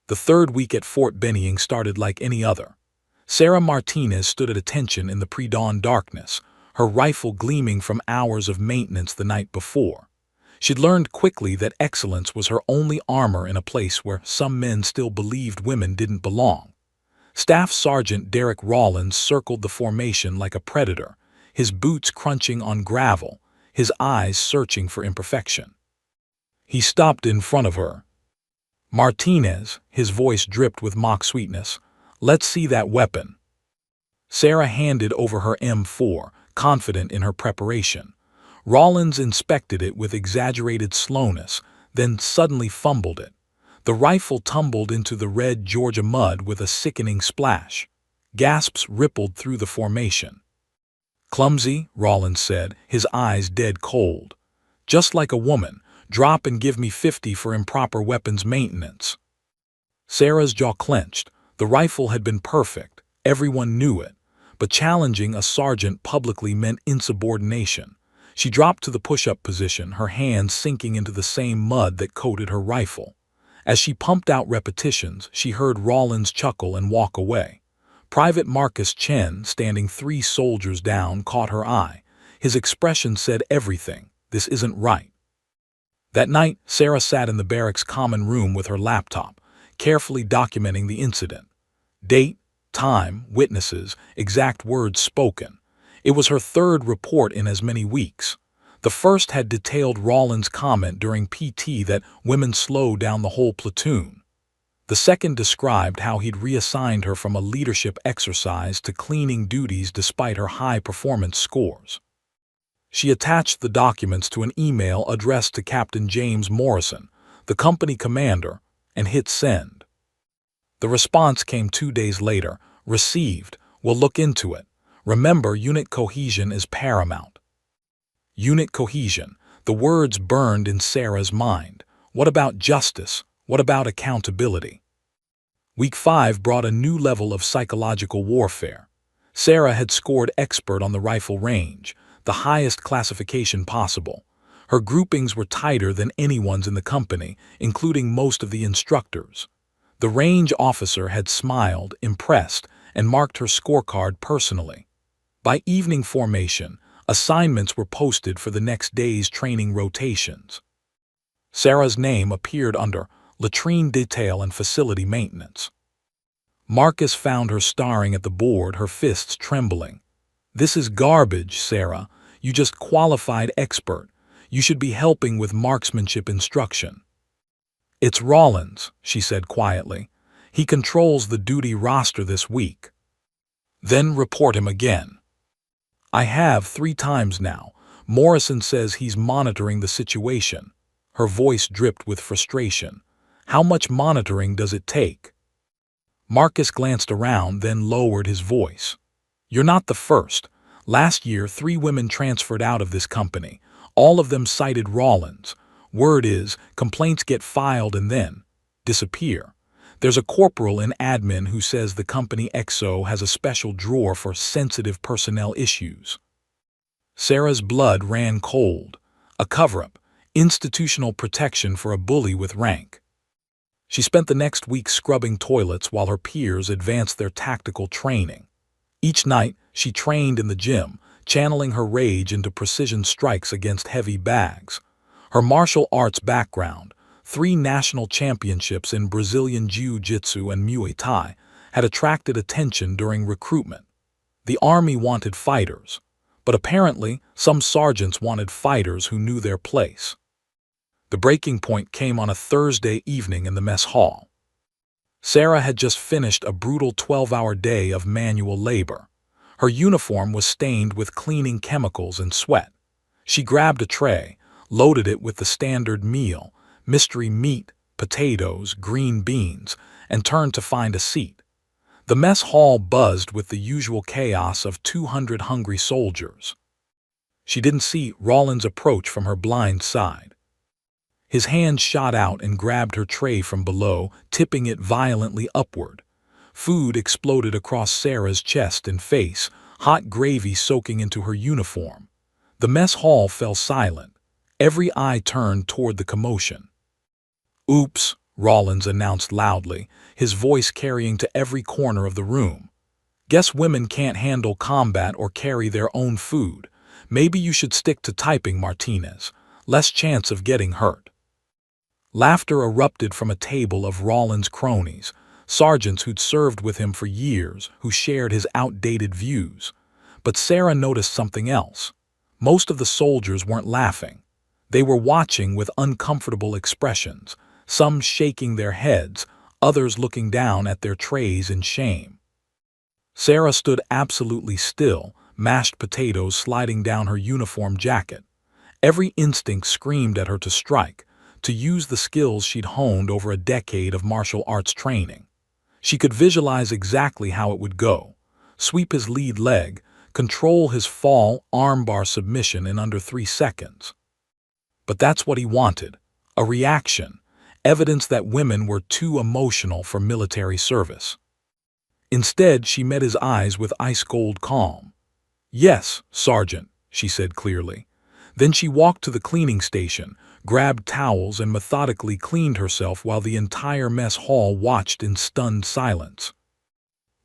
The third week at Fort Benning started like any other. Sarah Martinez stood at attention in the pre-dawn darkness, her rifle gleaming from hours of maintenance the night before. She'd learned quickly that excellence was her only armor in a place where some men still believed women didn't belong. Staff Sergeant Derek Rawlins circled the formation like a predator, his boots crunching on gravel, his eyes searching for imperfection. He stopped in front of her. "Martinez," his voice dripped with mock sweetness, "let's see that weapon." Sarah handed over her M4, confident in her preparation. Rawlins inspected it with exaggerated slowness, then suddenly fumbled it. The rifle tumbled into the red Georgia mud with a sickening splash. Gasps rippled through the formation. "Clumsy," Rawlins said, his eyes dead cold. "Just like a woman, drop and give me 50 for improper weapons maintenance." Sarah's jaw clenched. The rifle had been perfect, everyone knew it, but challenging a sergeant publicly meant insubordination. She dropped to the push-up position, her hands sinking into the same mud that coated her rifle. As she pumped out repetitions, she heard Rawlins chuckle and walk away. Private Marcus Chen, standing 3 soldiers down, caught her eye. His expression said everything. This isn't right. That night, Sarah sat in the barracks common room with her laptop, carefully documenting the incident. Date, time, witnesses, exact words spoken. It was her third report in as many weeks. The first had detailed Rawlins' comment during PT that women slow down the whole platoon. The second described how he'd reassigned her from a leadership exercise to cleaning duties despite her high performance scores. She attached the documents to an email addressed to Captain James Morrison, the company commander, and hit send. The response came 2 days later. "Received. We'll look into it. Remember, unit cohesion is paramount." Unit cohesion. The words burned in Sarah's mind. What about justice? What about accountability? Week 5 brought a new level of psychological warfare. Sarah had scored expert on the rifle range, the highest classification possible. Her groupings were tighter than anyone's in the company, including most of the instructors. The range officer had smiled, impressed, and marked her scorecard personally. By evening formation, assignments were posted for the next day's training rotations. Sarah's name appeared under latrine detail and facility maintenance. Marcus found her staring at the board, her fists trembling. "This is garbage, Sarah. You just qualified expert. You should be helping with marksmanship instruction." "It's Rawlins," she said quietly. "He controls the duty roster this week." "Then report him again." "I have 3 times now. Morrison says he's monitoring the situation." Her voice dripped with frustration. "How much monitoring does it take?" Marcus glanced around, then lowered his voice. "You're not the first. Last year, 3 women transferred out of this company. All of them cited Rawlins. Word is, complaints get filed and then disappear. There's a corporal in admin who says the company XO has a special drawer for sensitive personnel issues." Sarah's blood ran cold. A cover-up, institutional protection for a bully with rank. She spent the next week scrubbing toilets while her peers advanced their tactical training. Each night, she trained in the gym, channeling her rage into precision strikes against heavy bags. Her martial arts background, 3 national championships in Brazilian Jiu-Jitsu and Muay Thai, had attracted attention during recruitment. The Army wanted fighters, but apparently some sergeants wanted fighters who knew their place. The breaking point came on a Thursday evening in the mess hall. Sarah had just finished a brutal 12-hour day of manual labor. Her uniform was stained with cleaning chemicals and sweat. She grabbed a tray, loaded it with the standard meal, mystery meat, potatoes, green beans, and turned to find a seat. The mess hall buzzed with the usual chaos of 200 hungry soldiers. She didn't see Rawlins approach from her blind side. His hand shot out and grabbed her tray from below, tipping it violently upward. Food exploded across Sarah's chest and face, hot gravy soaking into her uniform. The mess hall fell silent. Every eye turned toward the commotion. "Oops," Rawlins announced loudly, his voice carrying to every corner of the room. Guess women can't handle combat or carry their own food. Maybe you should stick to typing, Martinez. Less chance of getting hurt. Laughter erupted from a table of Rawlins' cronies, sergeants who'd served with him for years, who shared his outdated views. But Sarah noticed something else. Most of the soldiers weren't laughing. They were watching with uncomfortable expressions, some shaking their heads, others looking down at their trays in shame. Sarah stood absolutely still, mashed potatoes sliding down her uniform jacket. Every instinct screamed at her to strike, to use the skills she'd honed over a decade of martial arts training. She could visualize exactly how it would go. Sweep his lead leg, control his fall armbar submission in under 3 seconds. But that's what he wanted, a reaction, evidence that women were too emotional for military service. Instead, she met his eyes with ice-cold calm. "Yes, Sergeant," she said clearly. Then she walked to the cleaning station, grabbed towels and methodically cleaned herself while the entire mess hall watched in stunned silence.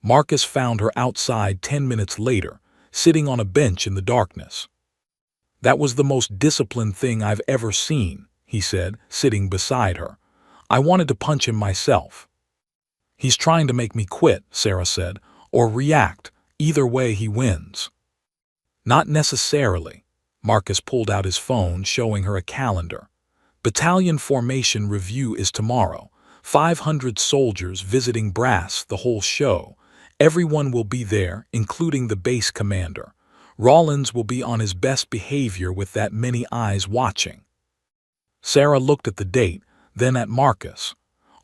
Marcus found her outside 10 minutes later, sitting on a bench in the darkness. "That was the most disciplined thing I've ever seen," he said, sitting beside her. "I wanted to punch him myself." "He's trying to make me quit," Sarah said, "or react. Either way, he wins." "Not necessarily." Marcus pulled out his phone, showing her a calendar. "Battalion formation review is tomorrow. 500 soldiers visiting brass, the whole show. Everyone will be there, including the base commander. Rawlins will be on his best behavior with that many eyes watching." Sarah looked at the date, then at Marcus.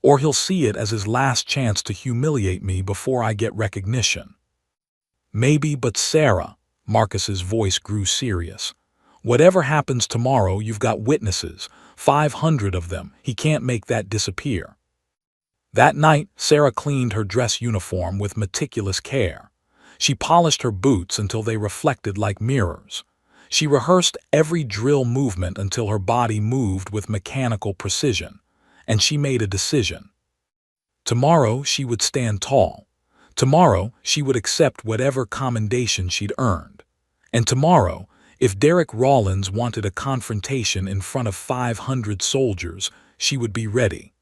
"Or he'll see it as his last chance to humiliate me before I get recognition." "Maybe, but Sarah," Marcus's voice grew serious. "Whatever happens tomorrow, you've got witnesses, 500 of them. He can't make that disappear." That night, Sarah cleaned her dress uniform with meticulous care. She polished her boots until they reflected like mirrors. She rehearsed every drill movement until her body moved with mechanical precision. And she made a decision. Tomorrow she would stand tall. Tomorrow she would accept whatever commendation she'd earned. And tomorrow, if Derek Rawlins wanted a confrontation in front of 500 soldiers, she would be ready.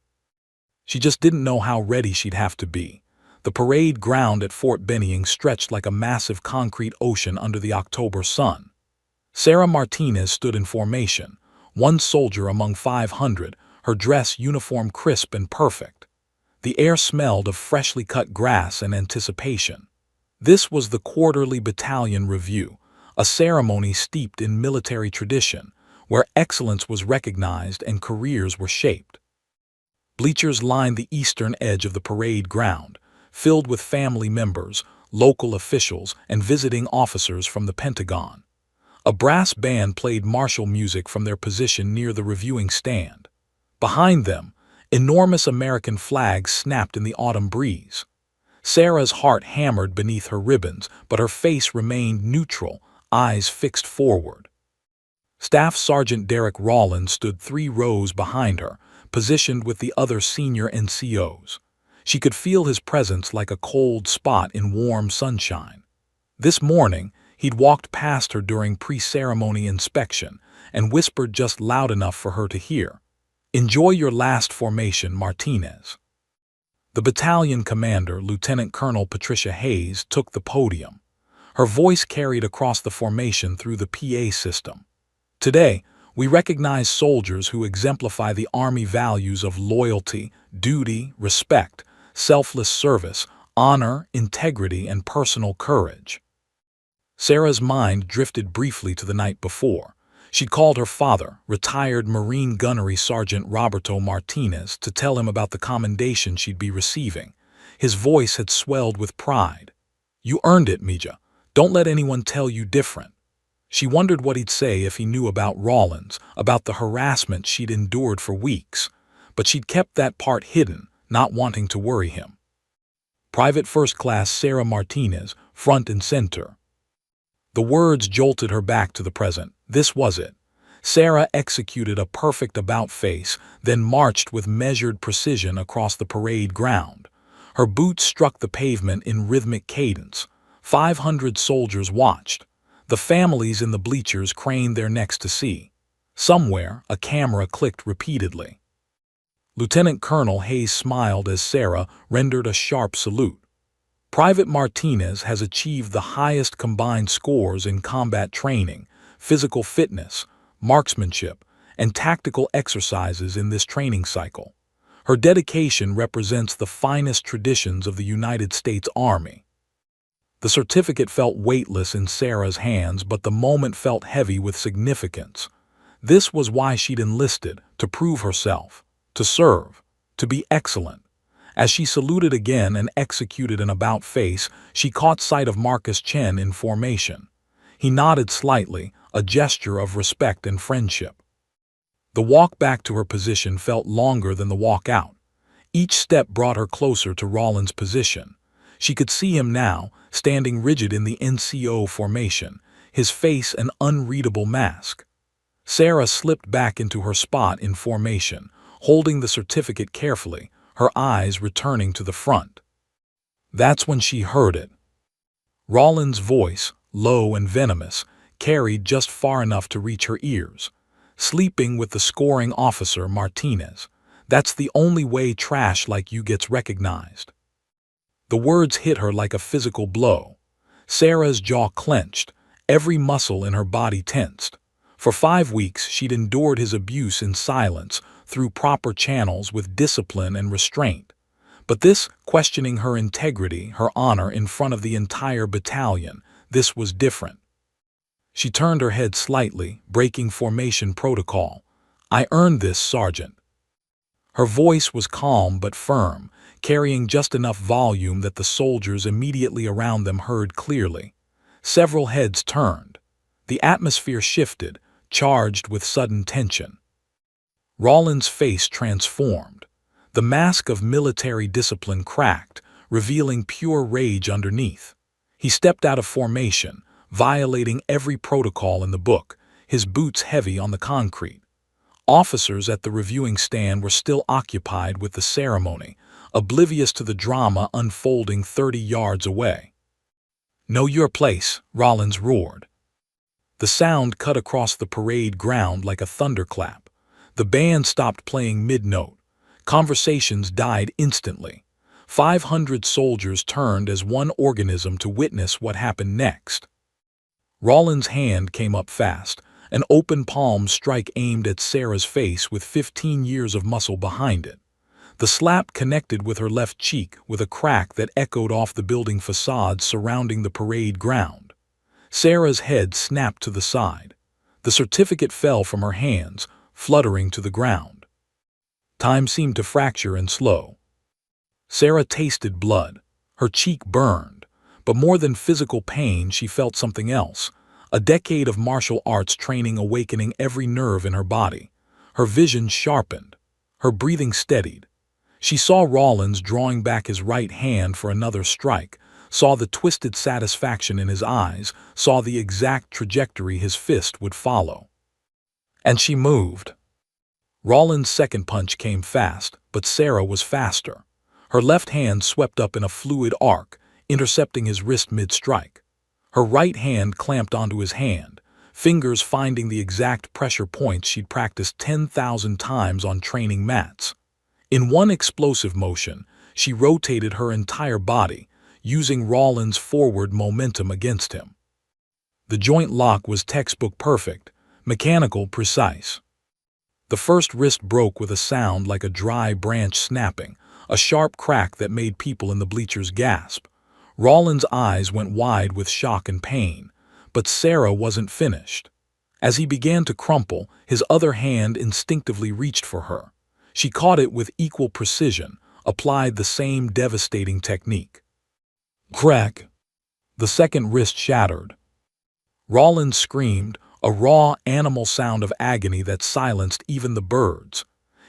She just didn't know how ready she'd have to be. The parade ground at Fort Benning stretched like a massive concrete ocean under the October sun. Sarah Martinez stood in formation, one soldier among 500, her dress uniform crisp and perfect. The air smelled of freshly cut grass and anticipation. This was the quarterly battalion review, a ceremony steeped in military tradition, where excellence was recognized and careers were shaped. Bleachers lined the eastern edge of the parade ground, filled with family members, local officials, and visiting officers from the Pentagon. A brass band played martial music from their position near the reviewing stand. Behind them, enormous American flags snapped in the autumn breeze. Sarah's heart hammered beneath her ribbons, but her face remained neutral, eyes fixed forward. Staff Sergeant Derek Rawlins stood 3 rows behind her, positioned with the other senior NCOs. She could feel his presence like a cold spot in warm sunshine. This morning, he'd walked past her during pre-ceremony inspection and whispered just loud enough for her to hear, "Enjoy your last formation, Martinez." The battalion commander, Lieutenant Colonel Patricia Hayes, took the podium. Her voice carried across the formation through the PA system. "Today, we recognize soldiers who exemplify the Army values of loyalty, duty, respect, selfless service, honor, integrity, and personal courage." Sarah's mind drifted briefly to the night before. She'd called her father, retired Marine Gunnery Sergeant Roberto Martinez, to tell him about the commendation she'd be receiving. His voice had swelled with pride. "You earned it, Mija. Don't let anyone tell you different." She wondered what he'd say if he knew about Rawlins, about the harassment she'd endured for weeks. But she'd kept that part hidden, not wanting to worry him. Private First Class Sarah Martinez, front and center. The words jolted her back to the present. This was it. Sarah executed a perfect about-face, then marched with measured precision across the parade ground. Her boots struck the pavement in rhythmic cadence. 500 soldiers watched. The families in the bleachers craned their necks to see. Somewhere, a camera clicked repeatedly. Lieutenant Colonel Hayes smiled as Sarah rendered a sharp salute. Private Martinez has achieved the highest combined scores in combat training, physical fitness, marksmanship, and tactical exercises in this training cycle. Her dedication represents the finest traditions of the United States Army. The certificate felt weightless in Sarah's hands, but the moment felt heavy with significance. This was why she'd enlisted, to prove herself, to serve, to be excellent. As she saluted again and executed an about-face, she caught sight of Marcus Chen in formation. He nodded slightly, a gesture of respect and friendship. The walk back to her position felt longer than the walk out. Each step brought her closer to Rawlins' position. She could see him now, standing rigid in the NCO formation, his face an unreadable mask. Sarah slipped back into her spot in formation, holding the certificate carefully, her eyes returning to the front. That's when she heard it. Rawlins' voice, low and venomous, carried just far enough to reach her ears. Sleeping with the scoring officer, Martinez. That's the only way trash like you gets recognized. The words hit her like a physical blow. Sarah's jaw clenched, every muscle in her body tensed. For 5 weeks, she'd endured his abuse in silence, through proper channels with discipline and restraint. But this, questioning her integrity, her honor in front of the entire battalion, this was different. She turned her head slightly, breaking formation protocol. "I earned this, Sergeant." Her voice was calm but firm, carrying just enough volume that the soldiers immediately around them heard clearly. Several heads turned. The atmosphere shifted, charged with sudden tension. Rawlins' face transformed. The mask of military discipline cracked, revealing pure rage underneath. He stepped out of formation, violating every protocol in the book, his boots heavy on the concrete. Officers at the reviewing stand were still occupied with the ceremony, oblivious to the drama unfolding 30 yards away. "Know your place," Rawlins roared. The sound cut across the parade ground like a thunderclap. The band stopped playing mid-note. Conversations died instantly. 500 soldiers turned as one organism to witness what happened next. Rawlins' hand came up fast, an open palm strike aimed at Sarah's face with 15 years of muscle behind it. The slap connected with her left cheek with a crack that echoed off the building facades surrounding the parade ground. Sarah's head snapped to the side. The certificate fell from her hands, fluttering to the ground. Time seemed to fracture and slow. Sarah tasted blood. Her cheek burned. But more than physical pain, she felt something else. A decade of martial arts training awakening every nerve in her body. Her vision sharpened. Her breathing steadied. She saw Rawlins drawing back his right hand for another strike, saw the twisted satisfaction in his eyes, saw the exact trajectory his fist would follow. And she moved. Rawlins' second punch came fast, but Sarah was faster. Her left hand swept up in a fluid arc, intercepting his wrist mid-strike. Her right hand clamped onto his hand, fingers finding the exact pressure points she'd practiced 10,000 times on training mats. In one explosive motion, she rotated her entire body, using Rawlins' forward momentum against him. The joint lock was textbook perfect, mechanical precise. The first wrist broke with a sound like a dry branch snapping, a sharp crack that made people in the bleachers gasp. Rawlins' eyes went wide with shock and pain, but Sarah wasn't finished. As he began to crumple, his other hand instinctively reached for her. She caught it with equal precision, applied the same devastating technique. Crack! The second wrist shattered. Rawlins screamed, a raw, animal sound of agony that silenced even the birds.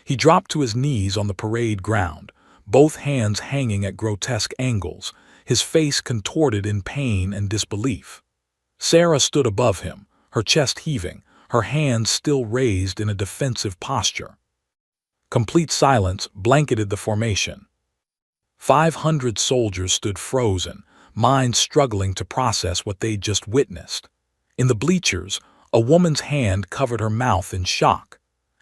He dropped to his knees on the parade ground, both hands hanging at grotesque angles, his face contorted in pain and disbelief. Sarah stood above him, her chest heaving, her hands still raised in a defensive posture. Complete silence blanketed the formation. 500 soldiers stood frozen, minds struggling to process what they'd just witnessed. In the bleachers, a woman's hand covered her mouth in shock.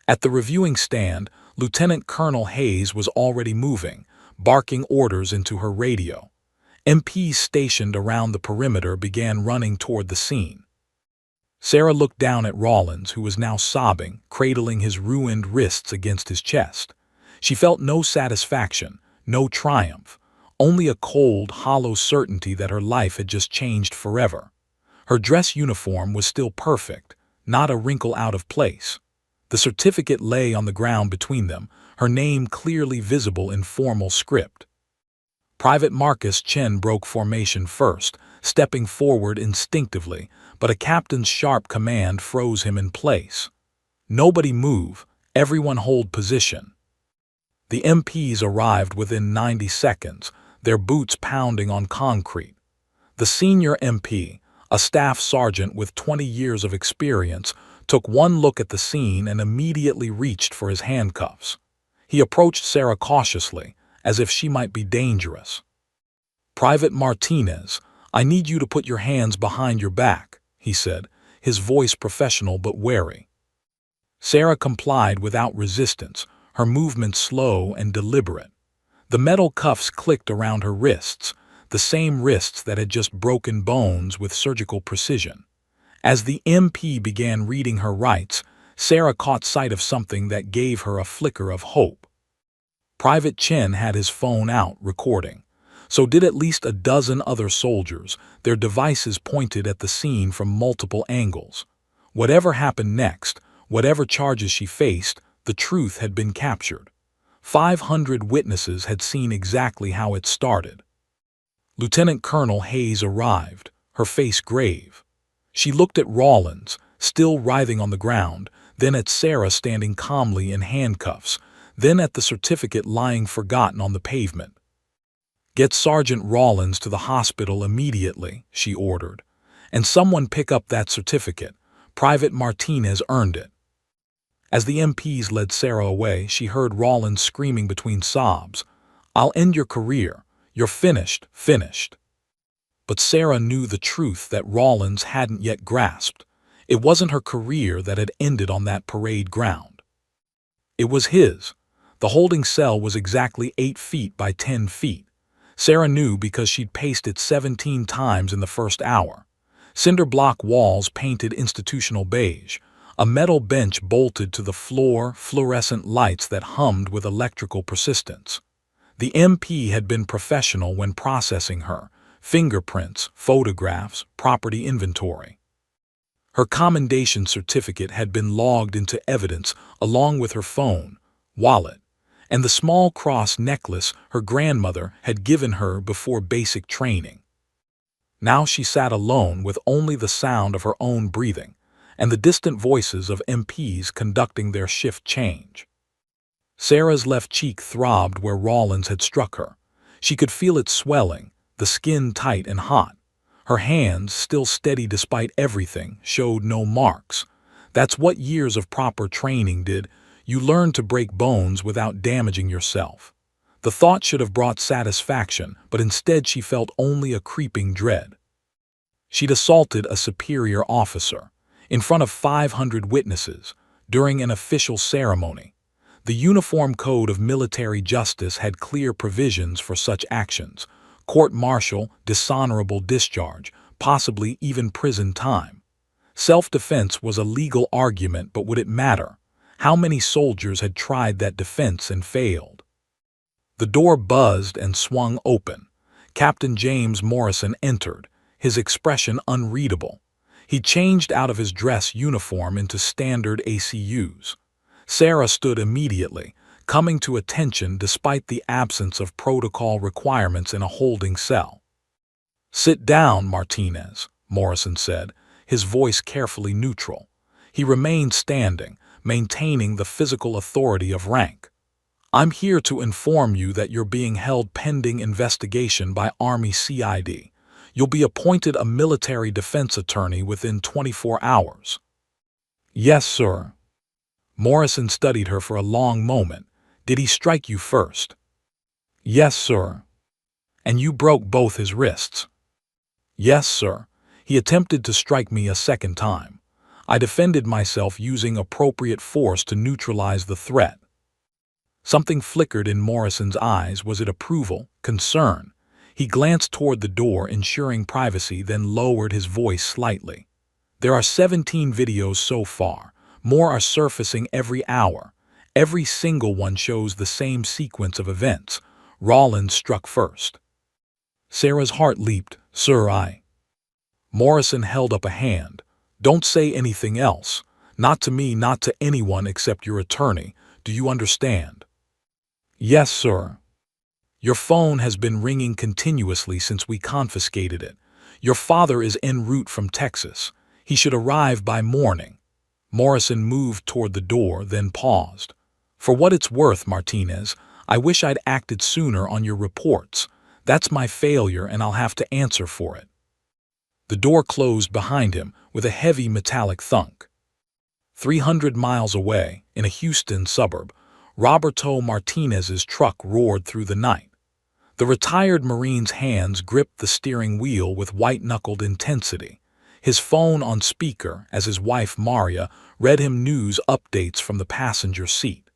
At the reviewing stand, Lieutenant Colonel Hayes was already moving, barking orders into her radio. MPs stationed around the perimeter began running toward the scene. Sarah looked down at Rawlins, who was now sobbing, cradling his ruined wrists against his chest. She felt no satisfaction, no triumph, only a cold, hollow certainty that her life had just changed forever. Her dress uniform was still perfect, not a wrinkle out of place. The certificate lay on the ground between them, her name clearly visible in formal script. Private Marcus Chen broke formation first, stepping forward instinctively, but a captain's sharp command froze him in place. Nobody move, everyone hold position. The MPs arrived within 90 seconds, their boots pounding on concrete. The senior MP, a staff sergeant with 20 years of experience, took one look at the scene and immediately reached for his handcuffs. He approached Sarah cautiously, as if she might be dangerous. "Private Martinez, I need you to put your hands behind your back," he said, his voice professional but wary. Sarah complied without resistance, her movements slow and deliberate. The metal cuffs clicked around her wrists, the same wrists that had just broken bones with surgical precision. As the MP began reading her rights, Sarah caught sight of something that gave her a flicker of hope. Private Chen had his phone out, recording. So did at least a dozen other soldiers, their devices pointed at the scene from multiple angles. Whatever happened next, whatever charges she faced, the truth had been captured. 500 witnesses had seen exactly how it started. Lieutenant Colonel Hayes arrived, her face grave. She looked at Rawlins, still writhing on the ground, then at Sarah standing calmly in handcuffs, then at the certificate lying forgotten on the pavement. "Get Sergeant Rawlins to the hospital immediately," she ordered. "And someone pick up that certificate. Private Martinez earned it." As the MPs led Sarah away, she heard Rawlins screaming between sobs, "I'll end your career. You're finished, finished." But Sarah knew the truth that Rawlins hadn't yet grasped. It wasn't her career that had ended on that parade ground. It was his. The holding cell was exactly 8 feet by 10 feet. Sarah knew because she'd paced it 17 times in the first hour. Cinder block walls painted institutional beige, a metal bench bolted to the floor, fluorescent lights that hummed with electrical persistence. The MP had been professional when processing her, fingerprints, photographs, property inventory. Her commendation certificate had been logged into evidence along with her phone, wallet, and the small cross necklace her grandmother had given her before basic training. Now she sat alone with only the sound of her own breathing and the distant voices of MPs conducting their shift change. Sarah's left cheek throbbed where Rawlins had struck her. She could feel it swelling, the skin tight and hot. Her hands, still steady despite everything, showed no marks. That's what years of proper training did. You learn to break bones without damaging yourself. The thought should have brought satisfaction, but instead she felt only a creeping dread. She'd assaulted a superior officer, in front of 500 witnesses, during an official ceremony. The Uniform Code of Military Justice had clear provisions for such actions: court-martial, dishonorable discharge, possibly even prison time. Self-defense was a legal argument, but would it matter? How many soldiers had tried that defense and failed? The door buzzed and swung open. Captain James Morrison entered, his expression unreadable. He changed out of his dress uniform into standard ACUs. Sarah stood immediately, coming to attention despite the absence of protocol requirements in a holding cell. "Sit down, Martinez," Morrison said, his voice carefully neutral. He remained standing, maintaining the physical authority of rank. "I'm here to inform you that you're being held pending investigation by Army CID. You'll be appointed a military defense attorney within 24 hours. Yes, sir. Morrison studied her for a long moment. Did he strike you first? Yes, sir. And you broke both his wrists? Yes, sir. He attempted to strike me a second time. I defended myself using appropriate force to neutralize the threat. Something flickered in Morrison's eyes. Was it approval, concern? He glanced toward the door, ensuring privacy, then lowered his voice slightly. There are 17 videos so far. More are surfacing every hour. Every single one shows the same sequence of events. Rollins struck first. Sarah's heart leaped. Sir, Morrison held up a hand. Don't say anything else. Not to me, not to anyone except your attorney. Do you understand? Yes, sir. Your phone has been ringing continuously since we confiscated it. Your father is en route from Texas. He should arrive by morning. Morrison moved toward the door, then paused. For what it's worth, Martinez, I wish I'd acted sooner on your reports. That's my failure, and I'll have to answer for it. The door closed behind him with a heavy metallic thunk. 300 miles away, in a Houston suburb, Roberto Martinez's truck roared through the night. The retired Marine's hands gripped the steering wheel with white-knuckled intensity, his phone on speaker as his wife Maria read him news updates from the passenger seat.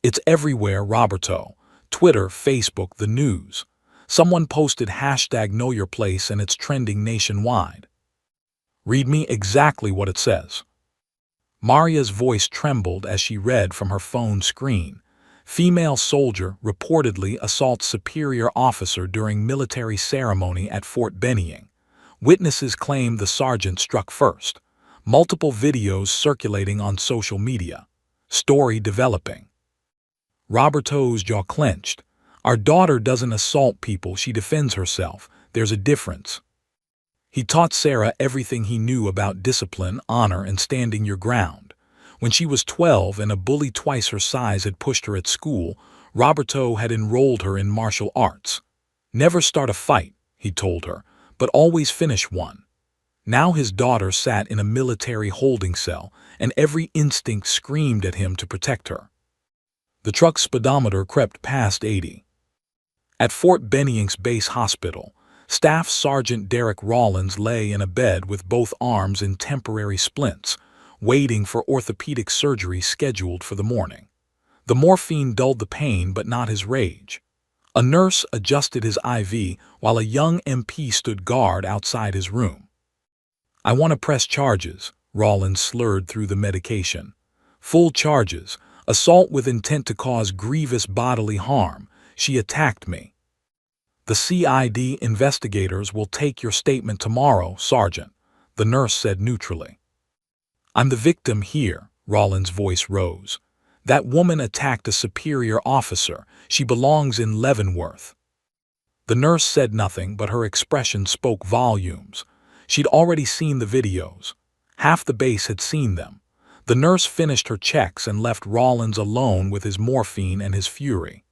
It's everywhere, Roberto. Twitter, Facebook, the news. Someone posted #KnowYourPlace and it's trending nationwide. Read me exactly what it says. Maria's voice trembled as she read from her phone screen. Female soldier reportedly assaults superior officer during military ceremony at Fort Benning. Witnesses claim the sergeant struck first. Multiple videos circulating on social media. Story developing. Roberto's jaw clenched. Our daughter doesn't assault people, she defends herself. There's a difference. He taught Sarah everything he knew about discipline, honor, and standing your ground. When she was 12 and a bully twice her size had pushed her at school, Roberto had enrolled her in martial arts. Never start a fight, he told her, but always finish one. Now his daughter sat in a military holding cell, and every instinct screamed at him to protect her. The truck's speedometer crept past 80. At Fort Benning's base hospital, Staff Sergeant Derek Rollins lay in a bed with both arms in temporary splints, waiting for orthopedic surgery scheduled for the morning. The morphine dulled the pain but not his rage. A nurse adjusted his IV while a young MP stood guard outside his room. I want to press charges, Rollins slurred through the medication. Full charges, assault with intent to cause grievous bodily harm. She attacked me. The CID investigators will take your statement tomorrow, Sergeant, the nurse said neutrally. I'm the victim here, Rollins' voice rose. That woman attacked a superior officer. She belongs in Leavenworth. The nurse said nothing, but her expression spoke volumes. She'd already seen the videos. Half the base had seen them. The nurse finished her checks and left Rollins alone with his morphine and his fury.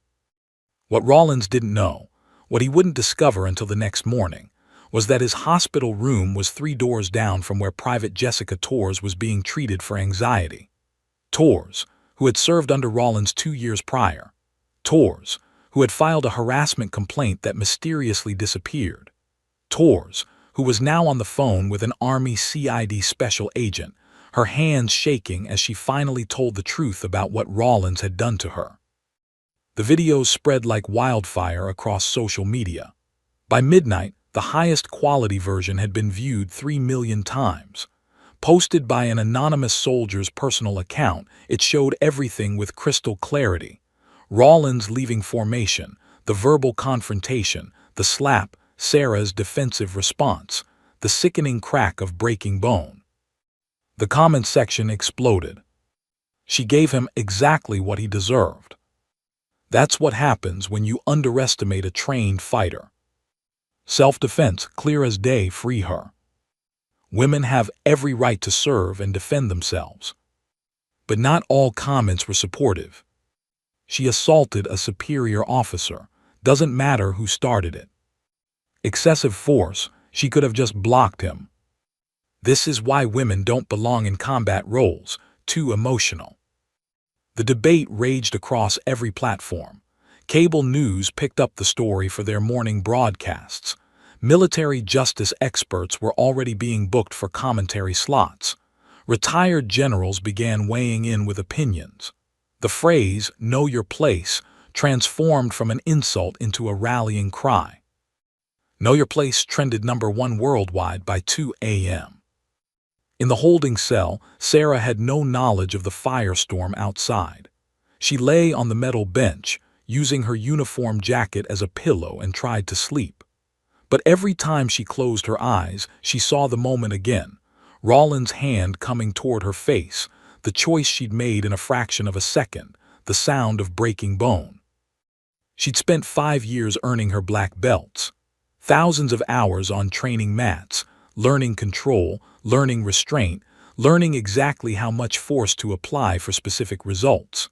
What Rollins didn't know, what he wouldn't discover until the next morning, was that his hospital room was 3 doors down from where Private Jessica Torres was being treated for anxiety. Torres, who had served under Rollins 2 years prior. Torres, who had filed a harassment complaint that mysteriously disappeared. Torres, who was now on the phone with an Army CID special agent, her hands shaking as she finally told the truth about what Rollins had done to her. The videos spread like wildfire across social media. By midnight, the highest quality version had been viewed 3 million times. Posted by an anonymous soldier's personal account, it showed everything with crystal clarity. Rollins leaving formation, the verbal confrontation, the slap, Sarah's defensive response, the sickening crack of breaking bone. The comment section exploded. She gave him exactly what he deserved. That's what happens when you underestimate a trained fighter. Self-defense, clear as day, free her. Women have every right to serve and defend themselves. But not all comments were supportive. She assaulted a superior officer. Doesn't matter who started it. Excessive force, she could have just blocked him. This is why women don't belong in combat roles, too emotional. The debate raged across every platform. Cable news picked up the story for their morning broadcasts. Military justice experts were already being booked for commentary slots. Retired generals began weighing in with opinions. The phrase, "know your place," transformed from an insult into a rallying cry. Know Your Place trended #1 worldwide by 2 a.m. In the holding cell, Sarah had no knowledge of the firestorm outside. She lay on the metal bench, using her uniform jacket as a pillow, and tried to sleep. But every time she closed her eyes, she saw the moment again. Rollins' hand coming toward her face, the choice she'd made in a fraction of a second, the sound of breaking bone. She'd spent 5 years earning her black belts. Thousands of hours on training mats, learning control, learning restraint, learning exactly how much force to apply for specific results.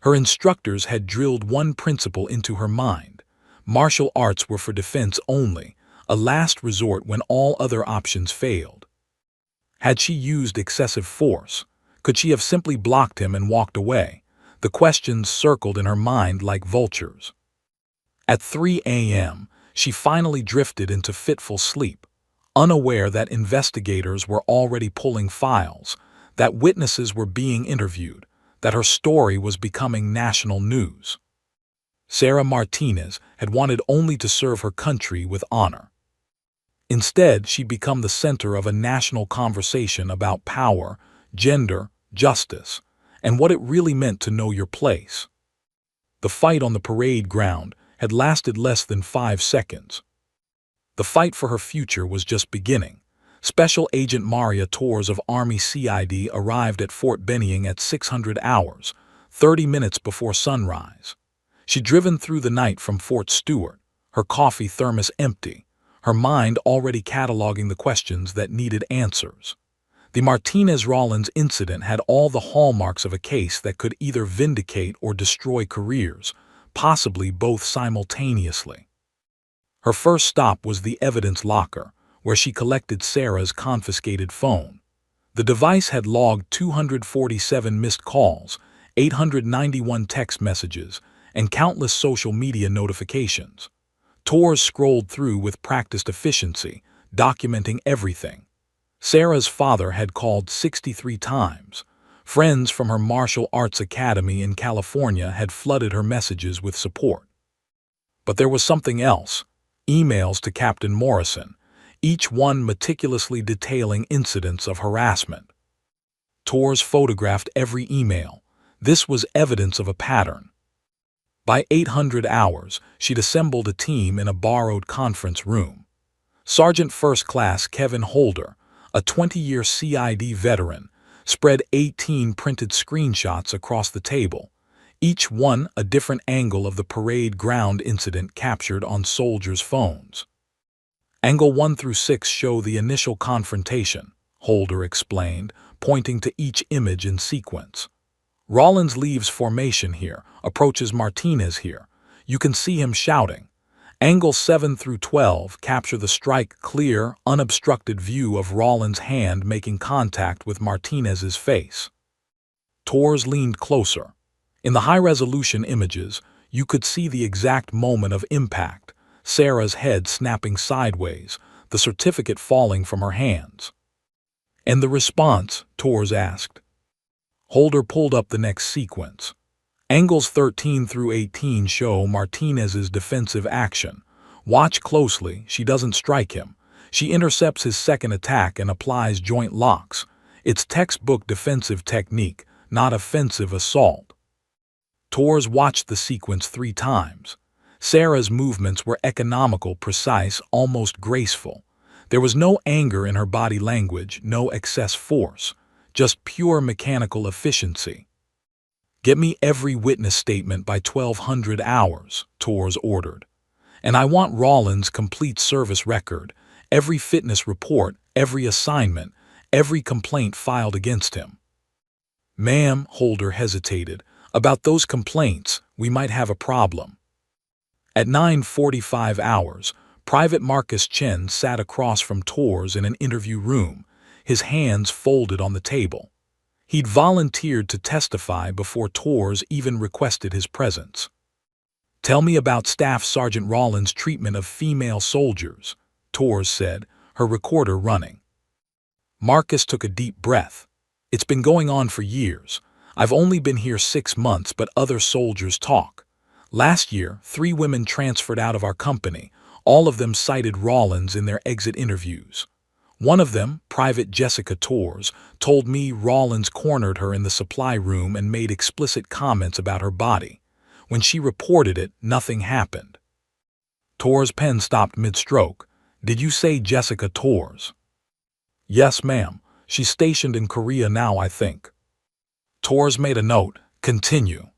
Her instructors had drilled one principle into her mind. Martial arts were for defense only, a last resort when all other options failed. Had she used excessive force? Could she have simply blocked him and walked away? The questions circled in her mind like vultures. At 3 a.m., she finally drifted into fitful sleep, unaware that investigators were already pulling files, that witnesses were being interviewed, that her story was becoming national news. Sarah Martinez had wanted only to serve her country with honor. Instead, she'd become the center of a national conversation about power, gender, justice, and what it really meant to know your place. The fight on the parade ground had lasted less than 5 seconds. The fight for her future was just beginning. Special Agent Maria Torres of Army CID arrived at Fort Benning at 600 hours, 30 minutes before sunrise. She'd driven through the night from Fort Stewart, her coffee thermos empty, her mind already cataloging the questions that needed answers. The Martinez-Rollins incident had all the hallmarks of a case that could either vindicate or destroy careers, possibly both simultaneously. Her first stop was the evidence locker, where she collected Sarah's confiscated phone. The device had logged 247 missed calls, 891 text messages, and countless social media notifications. Torres scrolled through with practiced efficiency, documenting everything. Sarah's father had called 63 times. Friends from her martial arts academy in California had flooded her messages with support. But there was something else. Emails to Captain Morrison, each one meticulously detailing incidents of harassment. Torres photographed every email. This was evidence of a pattern. By 800 hours, she'd assembled a team in a borrowed conference room. Sergeant First Class Kevin Holder, a 20-year CID veteran, spread 18 printed screenshots across the table, each one a different angle of the parade ground incident captured on soldiers' phones. Angle 1 through 6 show the initial confrontation, Holder explained, pointing to each image in sequence. Rollins leaves formation here, approaches Martinez here. You can see him shouting. Angle 7 through 12 capture the strike-clear, unobstructed view of Rollins' hand making contact with Martinez's face. Torres leaned closer. In the high-resolution images, you could see the exact moment of impact, Sarah's head snapping sideways, the certificate falling from her hands. And the response, Torres asked. Holder pulled up the next sequence. Angles 13 through 18 show Martinez's defensive action. Watch closely, she doesn't strike him. She intercepts his second attack and applies joint locks. It's textbook defensive technique, not offensive assault. Torres watched the sequence 3 times. Sarah's movements were economical, precise, almost graceful. There was no anger in her body language, no excess force, just pure mechanical efficiency. Get me every witness statement by 1200 hours, Torres ordered. And I want Rollins' complete service record, every fitness report, every assignment, every complaint filed against him. Ma'am, Holder hesitated. About those complaints, we might have a problem. At 9:45 hours, Private Marcus Chen sat across from Torres in an interview room. his hands folded on the table. He'd volunteered to testify before Torres even requested his presence. "Tell me about Staff Sergeant Rawlins' treatment of female soldiers," Torres said, her recorder running. Marcus took a deep breath. "It's been going on for years. I've only been here 6 months, but other soldiers talk. Last year, 3 women transferred out of our company. All of them cited Rawlins in their exit interviews. One of them, Private Jessica Torres, told me Rawlins cornered her in the supply room and made explicit comments about her body. When she reported it, nothing happened." Torres' pen stopped mid-stroke. "Did you say Jessica Torres?" "Yes, ma'am. She's stationed in Korea now, I think." Torres made a note. "Continue."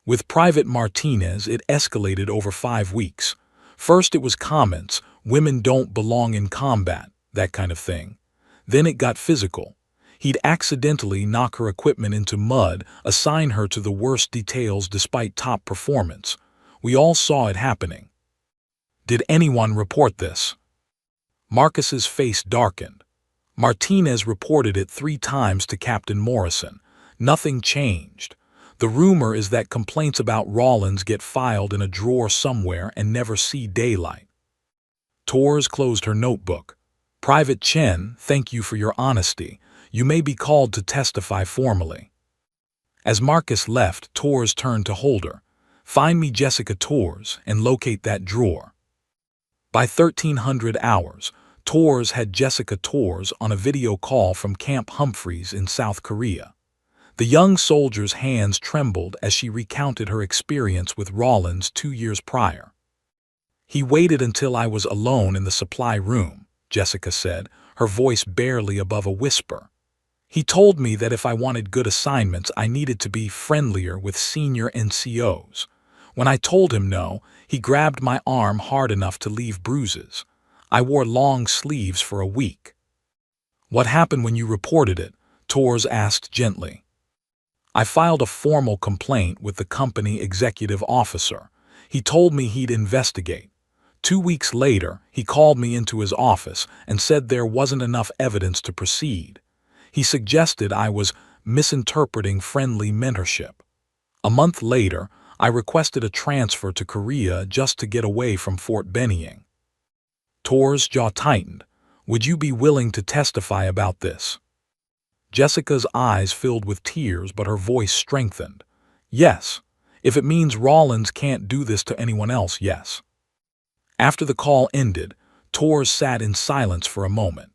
"With Private Martinez, it escalated over 5 weeks. First it was comments, women don't belong in combat, that kind of thing. Then it got physical. He'd accidentally knock her equipment into mud, assign her to the worst details despite top performance. We all saw it happening." "Did anyone report this?" Marcus's face darkened. "Martinez reported it 3 times to Captain Morrison. Nothing changed. The rumor is that complaints about Rawlins get filed in a drawer somewhere and never see daylight." Torres closed her notebook. "Private Chen, thank you for your honesty. You may be called to testify formally." As Marcus left, Torres turned to Holder. "Find me Jessica Torres and locate that drawer." By 1300 hours, Torres had Jessica Torres on a video call from Camp Humphreys in South Korea. The young soldier's hands trembled as she recounted her experience with Rawlins 2 years prior. "He waited until I was alone in the supply room," Jessica said, her voice barely above a whisper. "He told me that if I wanted good assignments, I needed to be friendlier with senior NCOs. When I told him no, he grabbed my arm hard enough to leave bruises. I wore long sleeves for a week." "What happened when you reported it?" Torres asked gently. "I filed a formal complaint with the company executive officer. He told me he'd investigate. 2 weeks later, he called me into his office and said there wasn't enough evidence to proceed. He suggested I was misinterpreting friendly mentorship. A month later, I requested a transfer to Korea just to get away from Fort Benning." Torres' jaw tightened. "Would you be willing to testify about this?" Jessica's eyes filled with tears, but her voice strengthened. "Yes. If it means Rawlins can't do this to anyone else, yes." After the call ended, Torres sat in silence for a moment.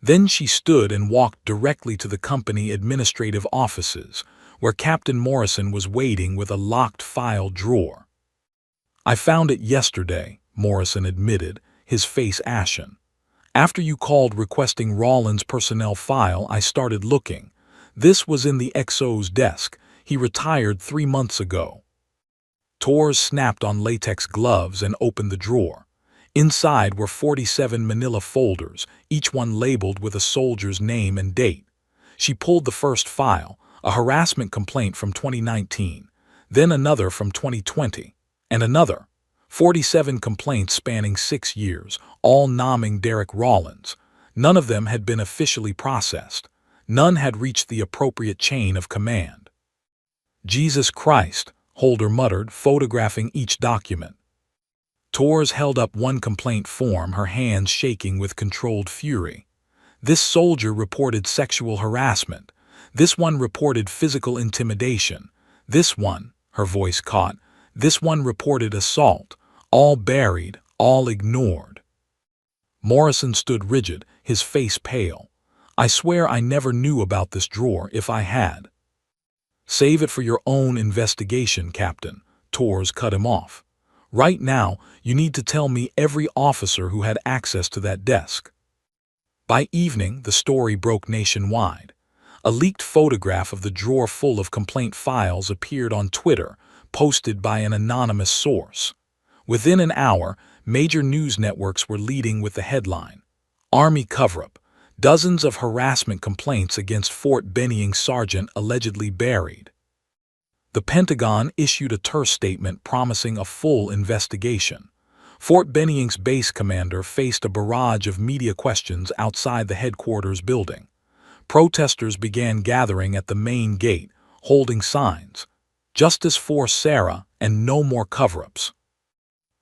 Then she stood and walked directly to the company administrative offices, where Captain Morrison was waiting with a locked file drawer. "I found it yesterday," Morrison admitted, his face ashen. "After you called requesting Rawlins' personnel file, I started looking. This was in the XO's desk. He retired 3 months ago." Torres snapped on latex gloves and opened the drawer. Inside were 47 manila folders, each one labeled with a soldier's name and date. She pulled the first file, a harassment complaint from 2019, then another from 2020, and another. 47 complaints spanning 6 years, all naming Derek Rawlins. None of them had been officially processed. None had reached the appropriate chain of command. "Jesus Christ," Holder muttered, photographing each document. Torres held up one complaint form, her hands shaking with controlled fury. "This soldier reported sexual harassment. This one reported physical intimidation. This one," her voice caught, "this one reported assault. All buried, all ignored." Morrison stood rigid, his face pale. "I swear I never knew about this drawer if I had." "Save it for your own investigation, Captain," Torres cut him off. "Right now, you need to tell me every officer who had access to that desk." By evening, the story broke nationwide. A leaked photograph of the drawer full of complaint files appeared on Twitter, posted by an anonymous source. Within an hour, major news networks were leading with the headline, "Army Cover-Up. Dozens of harassment complaints against Fort Benning Sergeant allegedly buried." The Pentagon issued a terse statement promising a full investigation. Fort Bennink's base commander faced a barrage of media questions outside the headquarters building. Protesters began gathering at the main gate, holding signs, "Justice for Sarah and no more cover-ups."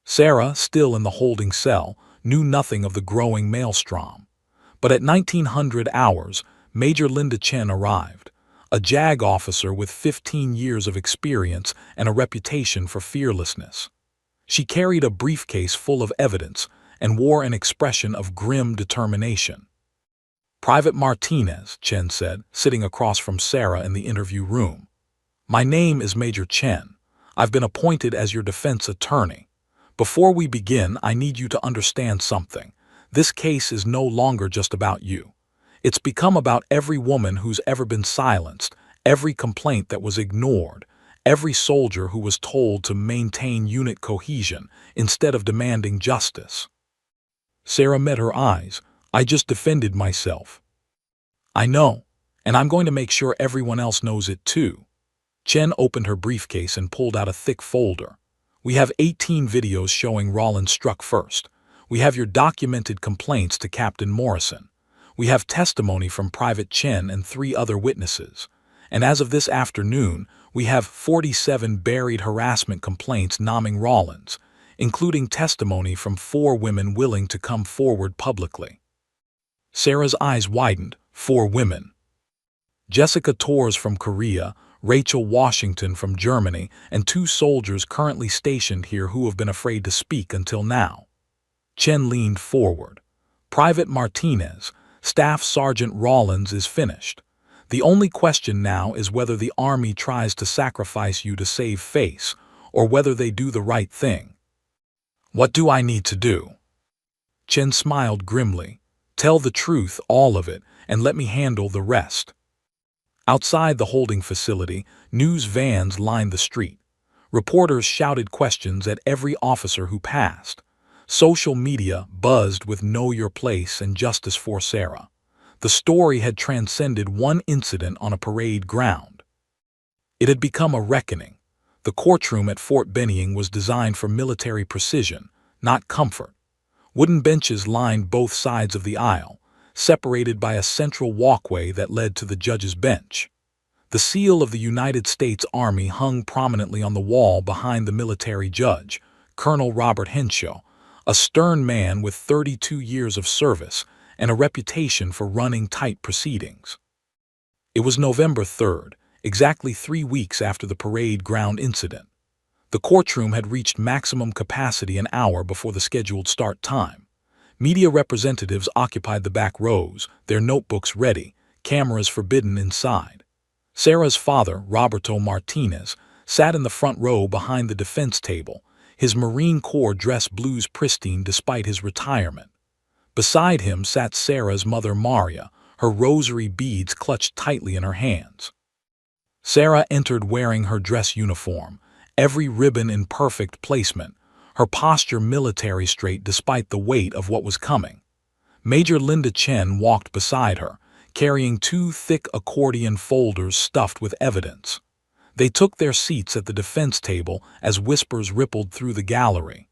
Sarah, still in the holding cell, knew nothing of the growing maelstrom. But at 1900 hours, Major Linda Chen arrived, a JAG officer with 15 years of experience and a reputation for fearlessness. She carried a briefcase full of evidence and wore an expression of grim determination. "Private Martinez," Chen said, sitting across from Sarah in the interview room. "My name is Major Chen. I've been appointed as your defense attorney. Before we begin, I need you to understand something. This case is no longer just about you. It's become about every woman who's ever been silenced, every complaint that was ignored, every soldier who was told to maintain unit cohesion instead of demanding justice." Sarah met her eyes. "I just defended myself." "I know, and I'm going to make sure everyone else knows it too." Chen opened her briefcase and pulled out a thick folder. "We have 18 videos showing Rollins struck first. We have your documented complaints to Captain Morrison. We have testimony from Private Chen and 3 other witnesses. And as of this afternoon, we have 47 buried harassment complaints nomming Rollins, including testimony from 4 women willing to come forward publicly." Sarah's eyes widened. 4 women. Jessica Torres from Korea, Rachel Washington from Germany, and 2 soldiers currently stationed here who have been afraid to speak until now. Chen leaned forward. "Private Martinez, Staff Sergeant Rollins is finished. The only question now is whether the Army tries to sacrifice you to save face, or whether they do the right thing." "What do I need to do?" Chen smiled grimly. "Tell the truth, all of it, and let me handle the rest." Outside the holding facility, news vans lined the street. Reporters shouted questions at every officer who passed. Social media buzzed with "Know Your Place" and "Justice for Sarah." The story had transcended one incident on a parade ground. It had become a reckoning. The courtroom at Fort Benning was designed for military precision, not comfort. Wooden benches lined both sides of the aisle, separated by a central walkway that led to the judge's bench. The seal of the United States Army hung prominently on the wall behind the military judge, Colonel Robert Henshaw, a stern man with 32 years of service and a reputation for running tight proceedings. It was November 3rd, exactly 3 weeks after the parade ground incident. The courtroom had reached maximum capacity an hour before the scheduled start time. Media representatives occupied the back rows, their notebooks ready, cameras forbidden inside. Sarah's father, Roberto Martinez, sat in the front row behind the defense table, his Marine Corps dress blues pristine despite his retirement. Beside him sat Sarah's mother, Maria, her rosary beads clutched tightly in her hands. Sarah entered wearing her dress uniform, every ribbon in perfect placement, her posture military straight despite the weight of what was coming. Major Linda Chen walked beside her, carrying 2 thick accordion folders stuffed with evidence. They took their seats at the defense table as whispers rippled through the gallery.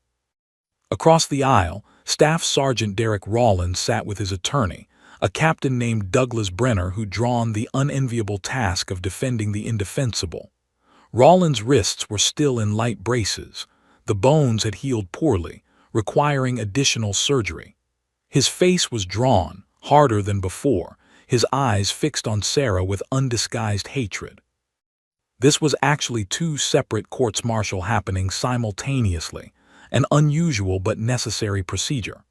Across the aisle, Staff Sergeant Derek Rollins sat with his attorney, a captain named Douglas Brenner who'd drawn the unenviable task of defending the indefensible. Rollins' wrists were still in light braces. The bones had healed poorly, requiring additional surgery. His face was drawn, harder than before, his eyes fixed on Sarah with undisguised hatred. This was actually 2 separate courts-martial happening simultaneously, an unusual but necessary procedure.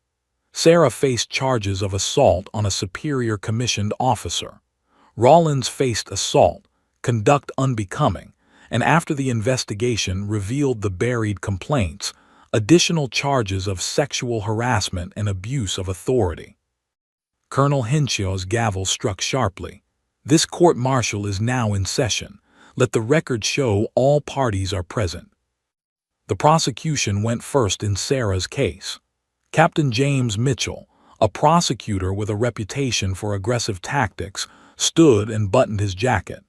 Sarah faced charges of assault on a superior commissioned officer. Rollins faced assault, conduct unbecoming, and after the investigation revealed the buried complaints, additional charges of sexual harassment and abuse of authority. Colonel Henshaw's gavel struck sharply. "This court-martial is now in session. Let the record show all parties are present." The prosecution went first in Sarah's case. Captain James Mitchell, a prosecutor with a reputation for aggressive tactics, stood and buttoned his jacket.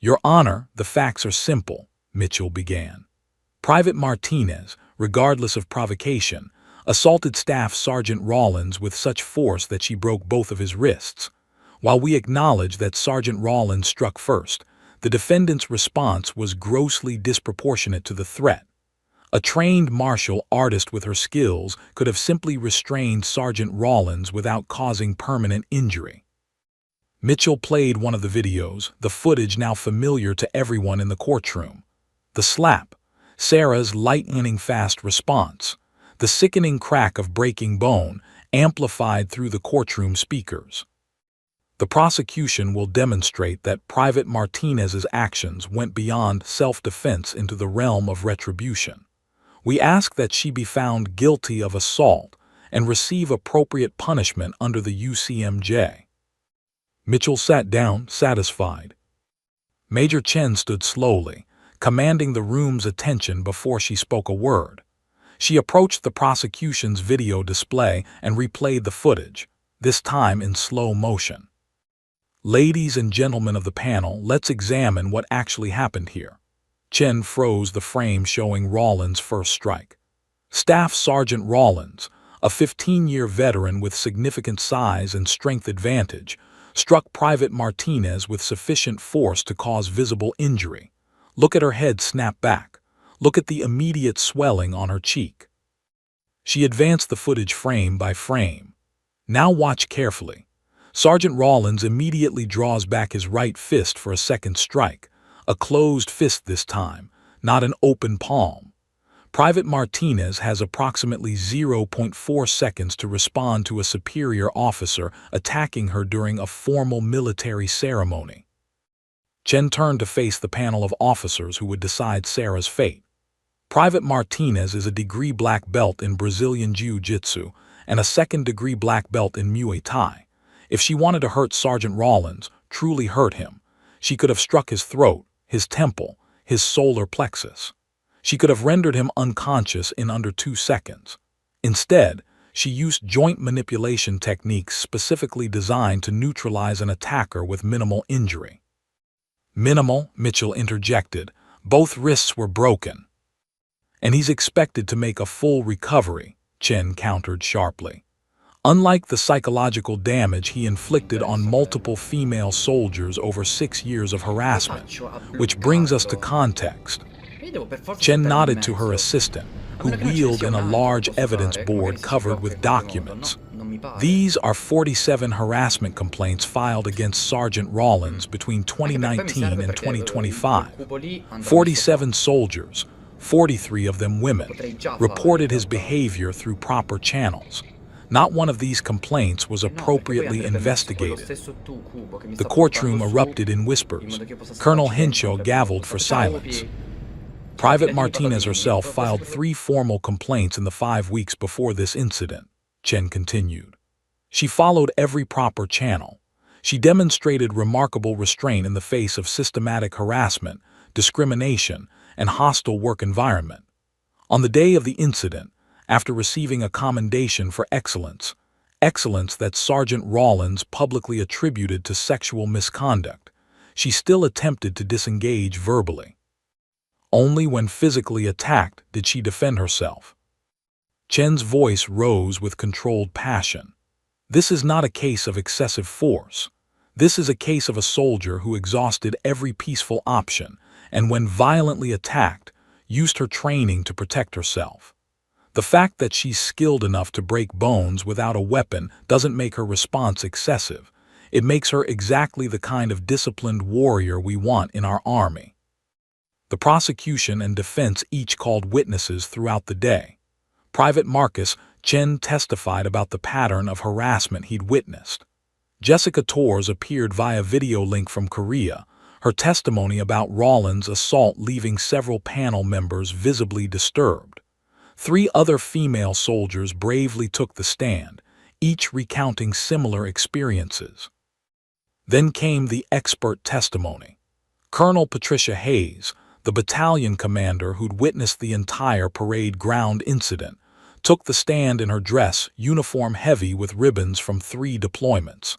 "Your Honor, the facts are simple," Mitchell began. "Private Martinez, regardless of provocation, assaulted Staff Sergeant Rawlins with such force that she broke both of his wrists. While we acknowledge that Sergeant Rawlins struck first, the defendant's response was grossly disproportionate to the threat. A trained martial artist with her skills could have simply restrained Sergeant Rawlins without causing permanent injury. Mitchell played one of the videos, the footage now familiar to everyone in the courtroom. The slap, Sarah's lightning-fast response, the sickening crack of breaking bone, amplified through the courtroom speakers. The prosecution will demonstrate that Private Martinez's actions went beyond self-defense into the realm of retribution. We ask that she be found guilty of assault and receive appropriate punishment under the UCMJ. Mitchell sat down, satisfied. Major Chen stood slowly, commanding the room's attention before she spoke a word. She approached the prosecution's video display and replayed the footage, this time in slow motion. Ladies and gentlemen of the panel, let's examine what actually happened here. Chen froze the frame showing Rawlins' first strike. Staff Sergeant Rawlins, a 15-year veteran with significant size and strength advantage, struck Private Martinez with sufficient force to cause visible injury. Look at her head snap back. Look at the immediate swelling on her cheek. She advanced the footage frame by frame. Now watch carefully. Sergeant Rawlins immediately draws back his right fist for a second strike, a closed fist this time, not an open palm. Private Martinez has approximately 0.4 seconds to respond to a superior officer attacking her during a formal military ceremony. Chen turned to face the panel of officers who would decide Sarah's fate. Private Martinez is a degree black belt in Brazilian Jiu-Jitsu and a second-degree black belt in Muay Thai. If she wanted to hurt Sergeant Rawlins, truly hurt him, she could have struck his throat, his temple, his solar plexus. She could have rendered him unconscious in under 2 seconds. Instead, she used joint manipulation techniques specifically designed to neutralize an attacker with minimal injury. Minimal, Mitchell interjected. Both wrists were broken. And he's expected to make a full recovery, Chen countered sharply. Unlike the psychological damage he inflicted on multiple female soldiers over 6 years of harassment, which brings us to context. Chen nodded to her assistant, who wheeled in a large evidence board covered with documents. These are 47 harassment complaints filed against Sergeant Rawlins between 2019 and 2025. 47 soldiers, 43 of them women, reported his behavior through proper channels. Not one of these complaints was appropriately investigated. The courtroom erupted in whispers. Colonel Henshaw gavelled for silence. Private Martinez herself filed 3 formal complaints in the 5 weeks before this incident, Chen continued. She followed every proper channel. She demonstrated remarkable restraint in the face of systematic harassment, discrimination, and hostile work environment. On the day of the incident, after receiving a commendation for excellence that Sergeant Rawlins publicly attributed to sexual misconduct, she still attempted to disengage verbally. Only when physically attacked did she defend herself. Chen's voice rose with controlled passion. This is not a case of excessive force. This is a case of a soldier who exhausted every peaceful option and, when violently attacked, used her training to protect herself. The fact that she's skilled enough to break bones without a weapon doesn't make her response excessive. It makes her exactly the kind of disciplined warrior we want in our army. The prosecution and defense each called witnesses throughout the day. Private Marcus Chen testified about the pattern of harassment he'd witnessed. Jessica Torres appeared via video link from Korea, her testimony about Rawlins' assault leaving several panel members visibly disturbed. 3 other female soldiers bravely took the stand, each recounting similar experiences. Then came the expert testimony. Colonel Patricia Hayes, the battalion commander who'd witnessed the entire parade ground incident, took the stand in her dress, uniform heavy with ribbons from 3 deployments.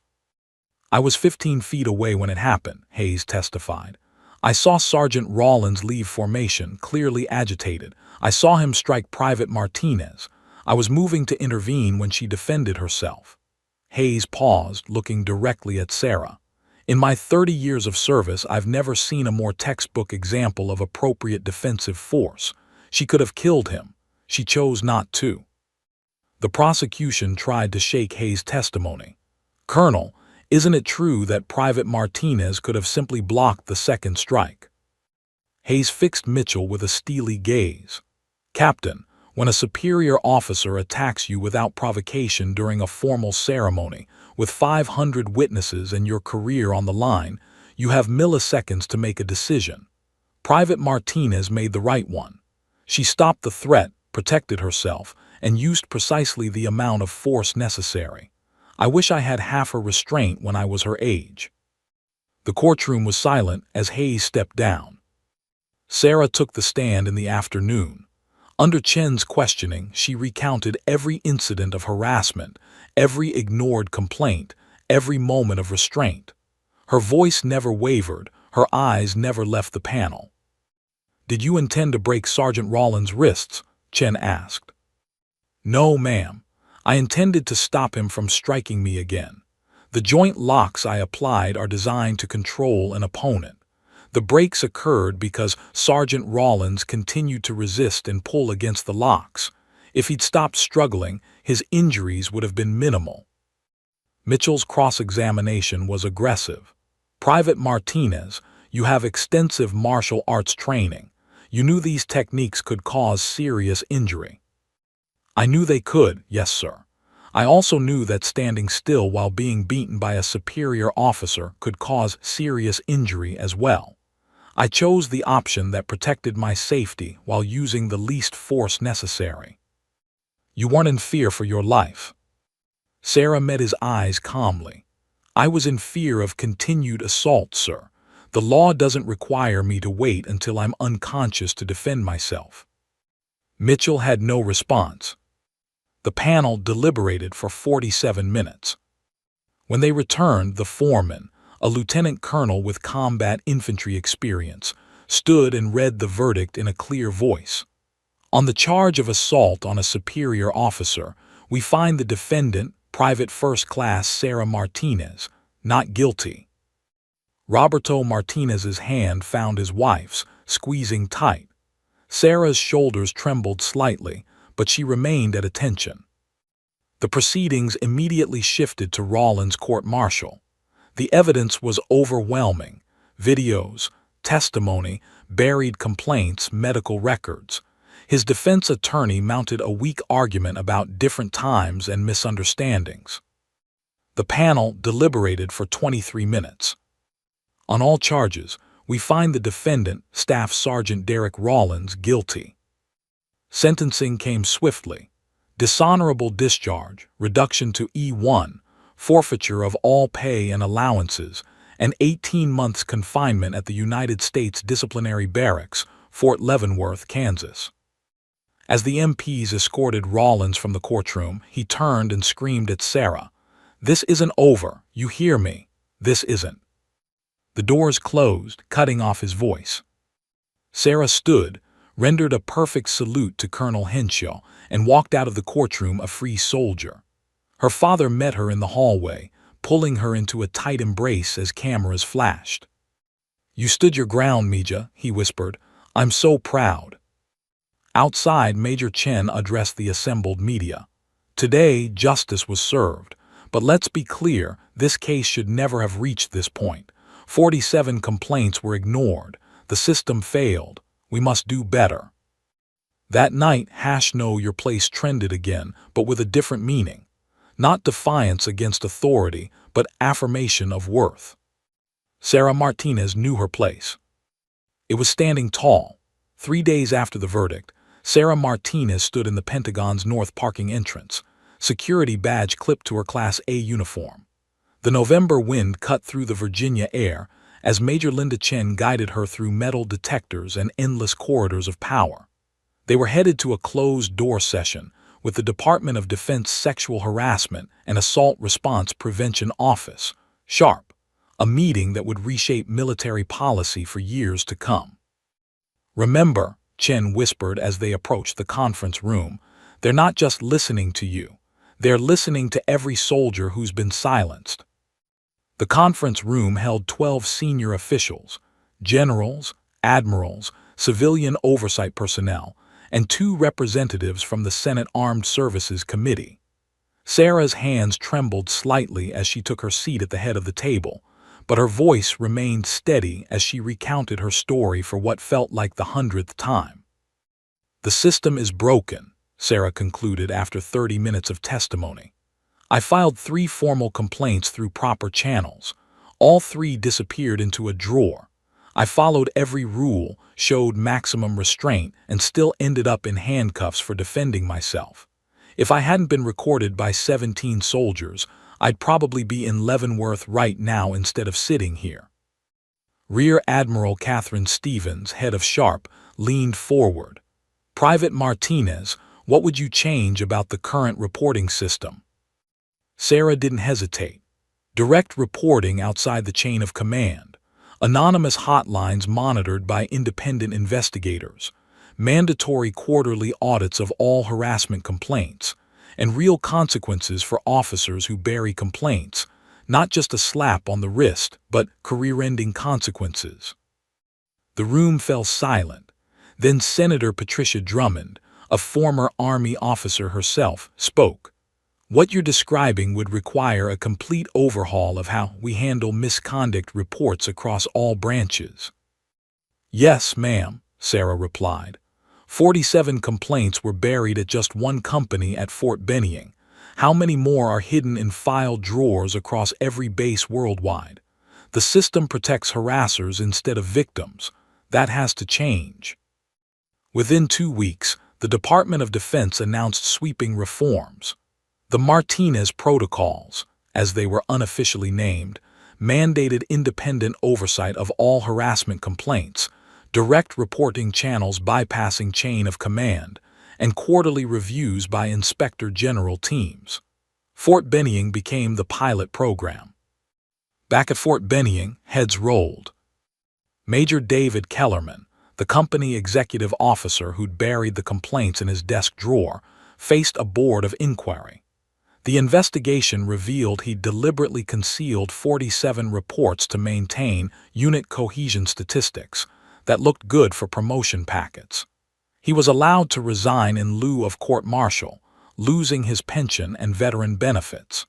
I was 15 feet away when it happened, Hayes testified. I saw Sergeant Rawlins leave formation, clearly agitated. I saw him strike Private Martinez. I was moving to intervene when she defended herself. Hayes paused, looking directly at Sarah. In my 30 years of service, I've never seen a more textbook example of appropriate defensive force. She could have killed him. She chose not to. The prosecution tried to shake Hayes' testimony. "Colonel, isn't it true that Private Martinez could have simply blocked the second strike?" Hayes fixed Mitchell with a steely gaze. "Captain, when a superior officer attacks you without provocation during a formal ceremony, with 500 witnesses and your career on the line, you have milliseconds to make a decision. Private Martinez made the right one. She stopped the threat, protected herself, and used precisely the amount of force necessary. I wish I had half her restraint when I was her age." The courtroom was silent as Hayes stepped down. Sarah took the stand in the afternoon. Under Chen's questioning, she recounted every incident of harassment, every ignored complaint, every moment of restraint. Her voice never wavered, her eyes never left the panel. "Did you intend to break Sergeant Rawlins' wrists?" Chen asked. "No, ma'am. I intended to stop him from striking me again. The joint locks I applied are designed to control an opponent. The breaks occurred because Sergeant Rawlins continued to resist and pull against the locks. If he'd stopped struggling, his injuries would have been minimal." Mitchell's cross-examination was aggressive. "Private Martinez, you have extensive martial arts training. You knew these techniques could cause serious injury." "I knew they could, yes, sir. I also knew that standing still while being beaten by a superior officer could cause serious injury as well. I chose the option that protected my safety while using the least force necessary." "You weren't in fear for your life?" Sarah met his eyes calmly. "I was in fear of continued assault, sir. The law doesn't require me to wait until I'm unconscious to defend myself." Mitchell had no response. The panel deliberated for 47 minutes. When they returned, the foreman, a lieutenant colonel with combat infantry experience, stood and read the verdict in a clear voice. "On the charge of assault on a superior officer, we find the defendant, Private First Class Sarah Martinez, not guilty." Roberto Martinez's hand found his wife's, squeezing tight. Sarah's shoulders trembled slightly, but she remained at attention. The proceedings immediately shifted to Rawlins' court-martial. The evidence was overwhelming: videos, testimony, buried complaints, medical records. His defense attorney mounted a weak argument about different times and misunderstandings. The panel deliberated for 23 minutes. "On all charges, we find the defendant, Staff Sergeant Derek Rawlins, guilty." Sentencing came swiftly. Dishonorable discharge, reduction to E1, forfeiture of all pay and allowances, and 18 months confinement at the United States Disciplinary Barracks, Fort Leavenworth, Kansas. As the MPs escorted Rawlins from the courtroom, he turned and screamed at Sarah, "This isn't over, you hear me? This isn't." The doors closed, cutting off his voice. Sarah stood, rendered a perfect salute to Colonel Henshaw, and walked out of the courtroom a free soldier. Her father met her in the hallway, pulling her into a tight embrace as cameras flashed. "You stood your ground, Mija," he whispered. "I'm so proud." Outside, Major Chen addressed the assembled media. "Today, justice was served. But let's be clear, this case should never have reached this point. 47 complaints were ignored. The system failed. We must do better." That night, Know Your Place trended again, but with a different meaning. Not defiance against authority, but affirmation of worth. Sarah Martinez knew her place. It was standing tall. 3 days after the verdict, Sarah Martinez stood in the Pentagon's north parking entrance, security badge clipped to her Class A uniform. The November wind cut through the Virginia air as Major Linda Chen guided her through metal detectors and endless corridors of power. They were headed to a closed-door session with the Department of Defense Sexual Harassment and Assault Response Prevention Office, SHARP, a meeting that would reshape military policy for years to come. "Remember," Chen whispered as they approached the conference room, "they're not just listening to you. They're listening to every soldier who's been silenced." The conference room held 12 senior officials, generals, admirals, civilian oversight personnel, and 2 representatives from the Senate Armed Services Committee. Sarah's hands trembled slightly as she took her seat at the head of the table, but her voice remained steady as she recounted her story for what felt like the 100th time. "The system is broken," Sarah concluded after 30 minutes of testimony. "I filed 3 formal complaints through proper channels. All 3 disappeared into a drawer. I followed every rule, showed maximum restraint, and still ended up in handcuffs for defending myself. If I hadn't been recorded by 17 soldiers, I'd probably be in Leavenworth right now instead of sitting here." Rear Admiral Catherine Stevens, head of Sharp, leaned forward. "Private Martinez, what would you change about the current reporting system?" Sarah didn't hesitate. Direct reporting outside the chain of command, anonymous hotlines monitored by independent investigators, mandatory quarterly audits of all harassment complaints, and real consequences for officers who bury complaints, not just a slap on the wrist, but career-ending consequences. The room fell silent. Then Senator Patricia Drummond, a former Army officer herself, spoke. "What you're describing would require a complete overhaul of how we handle misconduct reports across all branches." "Yes, ma'am," Sarah replied. 47 complaints were buried at just one company at Fort Benning. How many more are hidden in file drawers across every base worldwide? The system protects harassers instead of victims. That has to change. Within 2 weeks, the Department of Defense announced sweeping reforms. The Martinez Protocols, as they were unofficially named, mandated independent oversight of all harassment complaints, direct reporting channels bypassing chain of command, and quarterly reviews by Inspector General teams. Fort Benning became the pilot program. Back at Fort Benning, heads rolled. Major David Kellerman, the company executive officer who'd buried the complaints in his desk drawer, faced a board of inquiry. The investigation revealed he'd deliberately concealed 47 reports to maintain unit cohesion statistics that looked good for promotion packets. He was allowed to resign in lieu of court-martial, losing his pension and veteran benefits.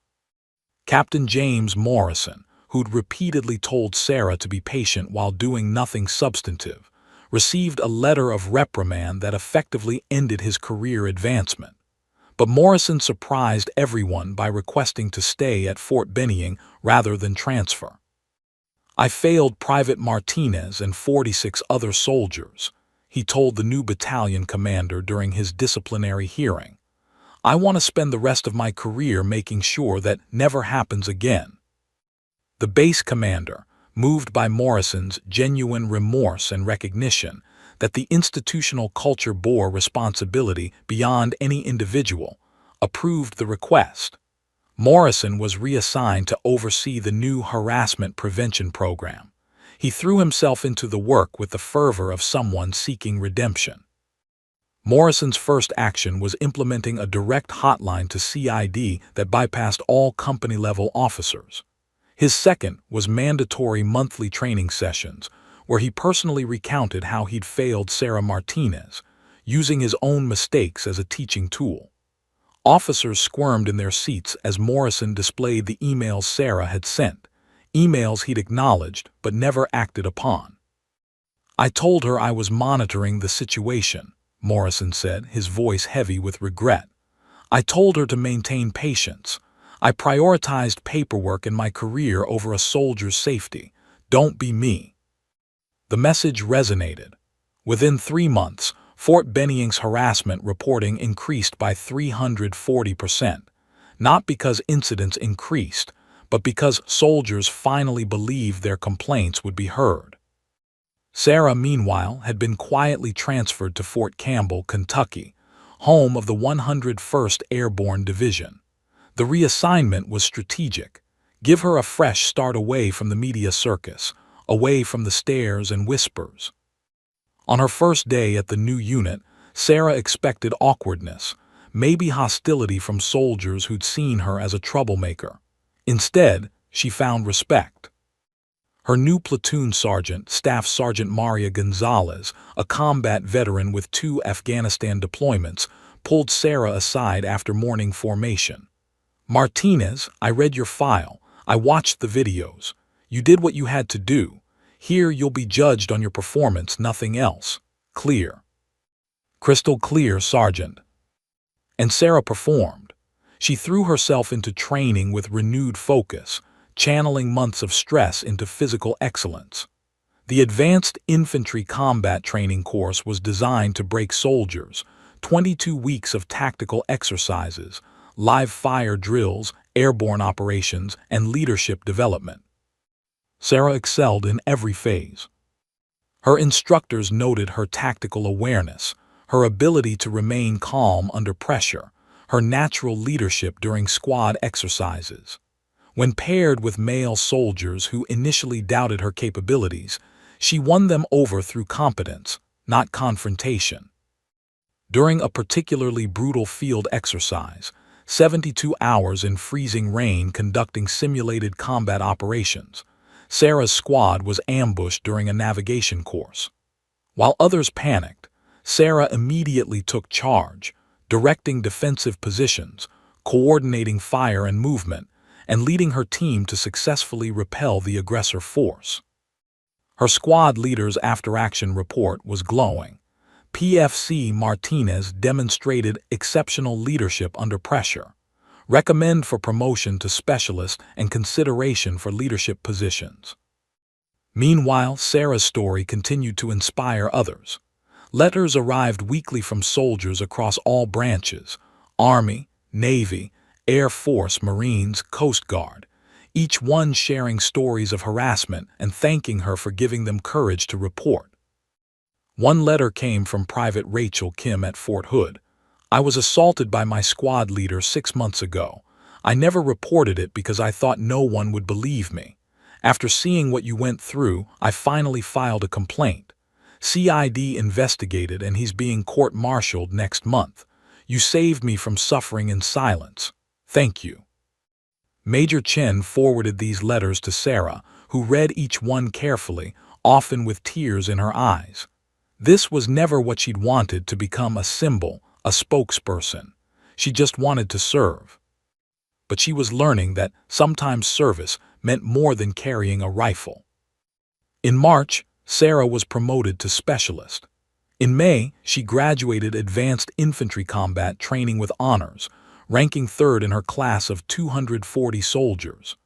Captain James Morrison, who'd repeatedly told Sarah to be patient while doing nothing substantive, received a letter of reprimand that effectively ended his career advancement. But Morrison surprised everyone by requesting to stay at Fort Benning rather than transfer. "I failed Private Martinez and 46 other soldiers," he told the new battalion commander during his disciplinary hearing. "I want to spend the rest of my career making sure that never happens again." The base commander, moved by Morrison's genuine remorse and recognition that the institutional culture bore responsibility beyond any individual, approved the request. Morrison was reassigned to oversee the new harassment prevention program. He threw himself into the work with the fervor of someone seeking redemption. Morrison's first action was implementing a direct hotline to CID that bypassed all company-level officers. His second was mandatory monthly training sessions, where he personally recounted how he'd failed Sarah Martinez, using his own mistakes as a teaching tool. Officers squirmed in their seats as Morrison displayed the emails Sarah had sent, emails he'd acknowledged but never acted upon. "I told her I was monitoring the situation," Morrison said, his voice heavy with regret. "I told her to maintain patience. I prioritized paperwork and my career over a soldier's safety. Don't be me." The message resonated. Within 3 months, Fort Benning's harassment reporting increased by 340%, not because incidents increased, but because soldiers finally believed their complaints would be heard. Sarah, meanwhile, had been quietly transferred to Fort Campbell, Kentucky, home of the 101st Airborne Division. The reassignment was strategic. Give her a fresh start away from the media circus, away from the stares and whispers. On her first day at the new unit, Sarah expected awkwardness, maybe hostility from soldiers who'd seen her as a troublemaker. Instead, she found respect. Her new platoon sergeant, Staff Sergeant Maria Gonzalez, a combat veteran with 2 Afghanistan deployments, pulled Sarah aside after morning formation. "Martinez, I read your file. I watched the videos. You did what you had to do. Here you'll be judged on your performance, nothing else. Clear." "Crystal clear, Sergeant." And Sarah performed. She threw herself into training with renewed focus, channeling months of stress into physical excellence. The Advanced Infantry Combat Training course was designed to break soldiers, 22 weeks of tactical exercises, live fire drills, airborne operations, and leadership development. Sarah excelled in every phase. Her instructors noted her tactical awareness, her ability to remain calm under pressure, her natural leadership during squad exercises. When paired with male soldiers who initially doubted her capabilities, she won them over through competence, not confrontation. During a particularly brutal field exercise, 72 hours in freezing rain conducting simulated combat operations, Sarah's squad was ambushed during a navigation course. While others panicked, Sarah immediately took charge, directing defensive positions, coordinating fire and movement, and leading her team to successfully repel the aggressor force. Her squad leader's after-action report was glowing. PFC Martinez demonstrated exceptional leadership under pressure. Recommend for promotion to specialist and consideration for leadership positions. Meanwhile, Sarah's story continued to inspire others. Letters arrived weekly from soldiers across all branches: Army, Navy, Air Force, Marines, Coast Guard, each one sharing stories of harassment and thanking her for giving them courage to report. One letter came from Private Rachel Kim at Fort Hood. "I was assaulted by my squad leader 6 months ago. I never reported it because I thought no one would believe me. After seeing what you went through, I finally filed a complaint. CID investigated and he's being court-martialed next month. You saved me from suffering in silence. Thank you." Major Chen forwarded these letters to Sarah, who read each one carefully, often with tears in her eyes. This was never what she'd wanted to become: a symbol, a spokesperson. She just wanted to serve. But she was learning that sometimes service meant more than carrying a rifle. In March, Sarah was promoted to specialist. In May, she graduated Advanced Infantry Combat Training with honors, ranking 3rd in her class of 240 soldiers.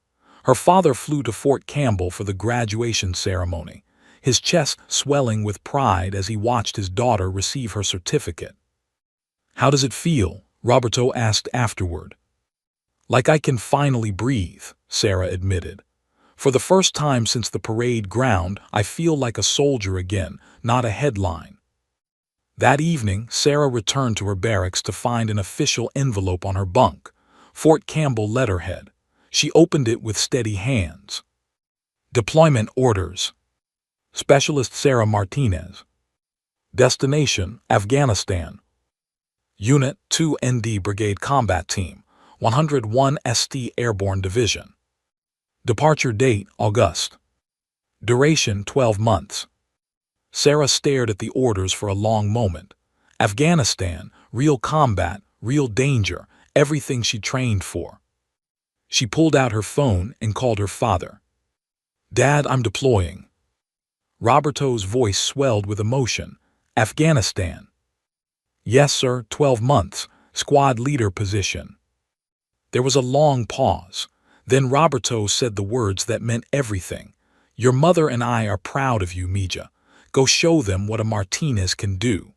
Her father flew to Fort Campbell for the graduation ceremony, his chest swelling with pride as he watched his daughter receive her certificate. "How does it feel?" Roberto asked afterward. "Like I can finally breathe," Sarah admitted. "For the first time since the parade ground, I feel like a soldier again, not a headline." That evening, Sarah returned to her barracks to find an official envelope on her bunk, Fort Campbell letterhead. She opened it with steady hands. "Deployment orders. Specialist Sarah Martinez. Destination, Afghanistan. Unit 2 ND Brigade Combat Team, 101 ST Airborne Division. Departure date, August. Duration, 12 months. Sarah stared at the orders for a long moment. Afghanistan, real combat, real danger, everything she trained for. She pulled out her phone and called her father. "Dad, I'm deploying." Roberto's voice swelled with emotion. "Afghanistan." "Yes, sir, 12 months, squad leader position." There was a long pause. Then Roberto said the words that meant everything. "Your mother and I are proud of you, Mija. Go show them what a Martinez can do."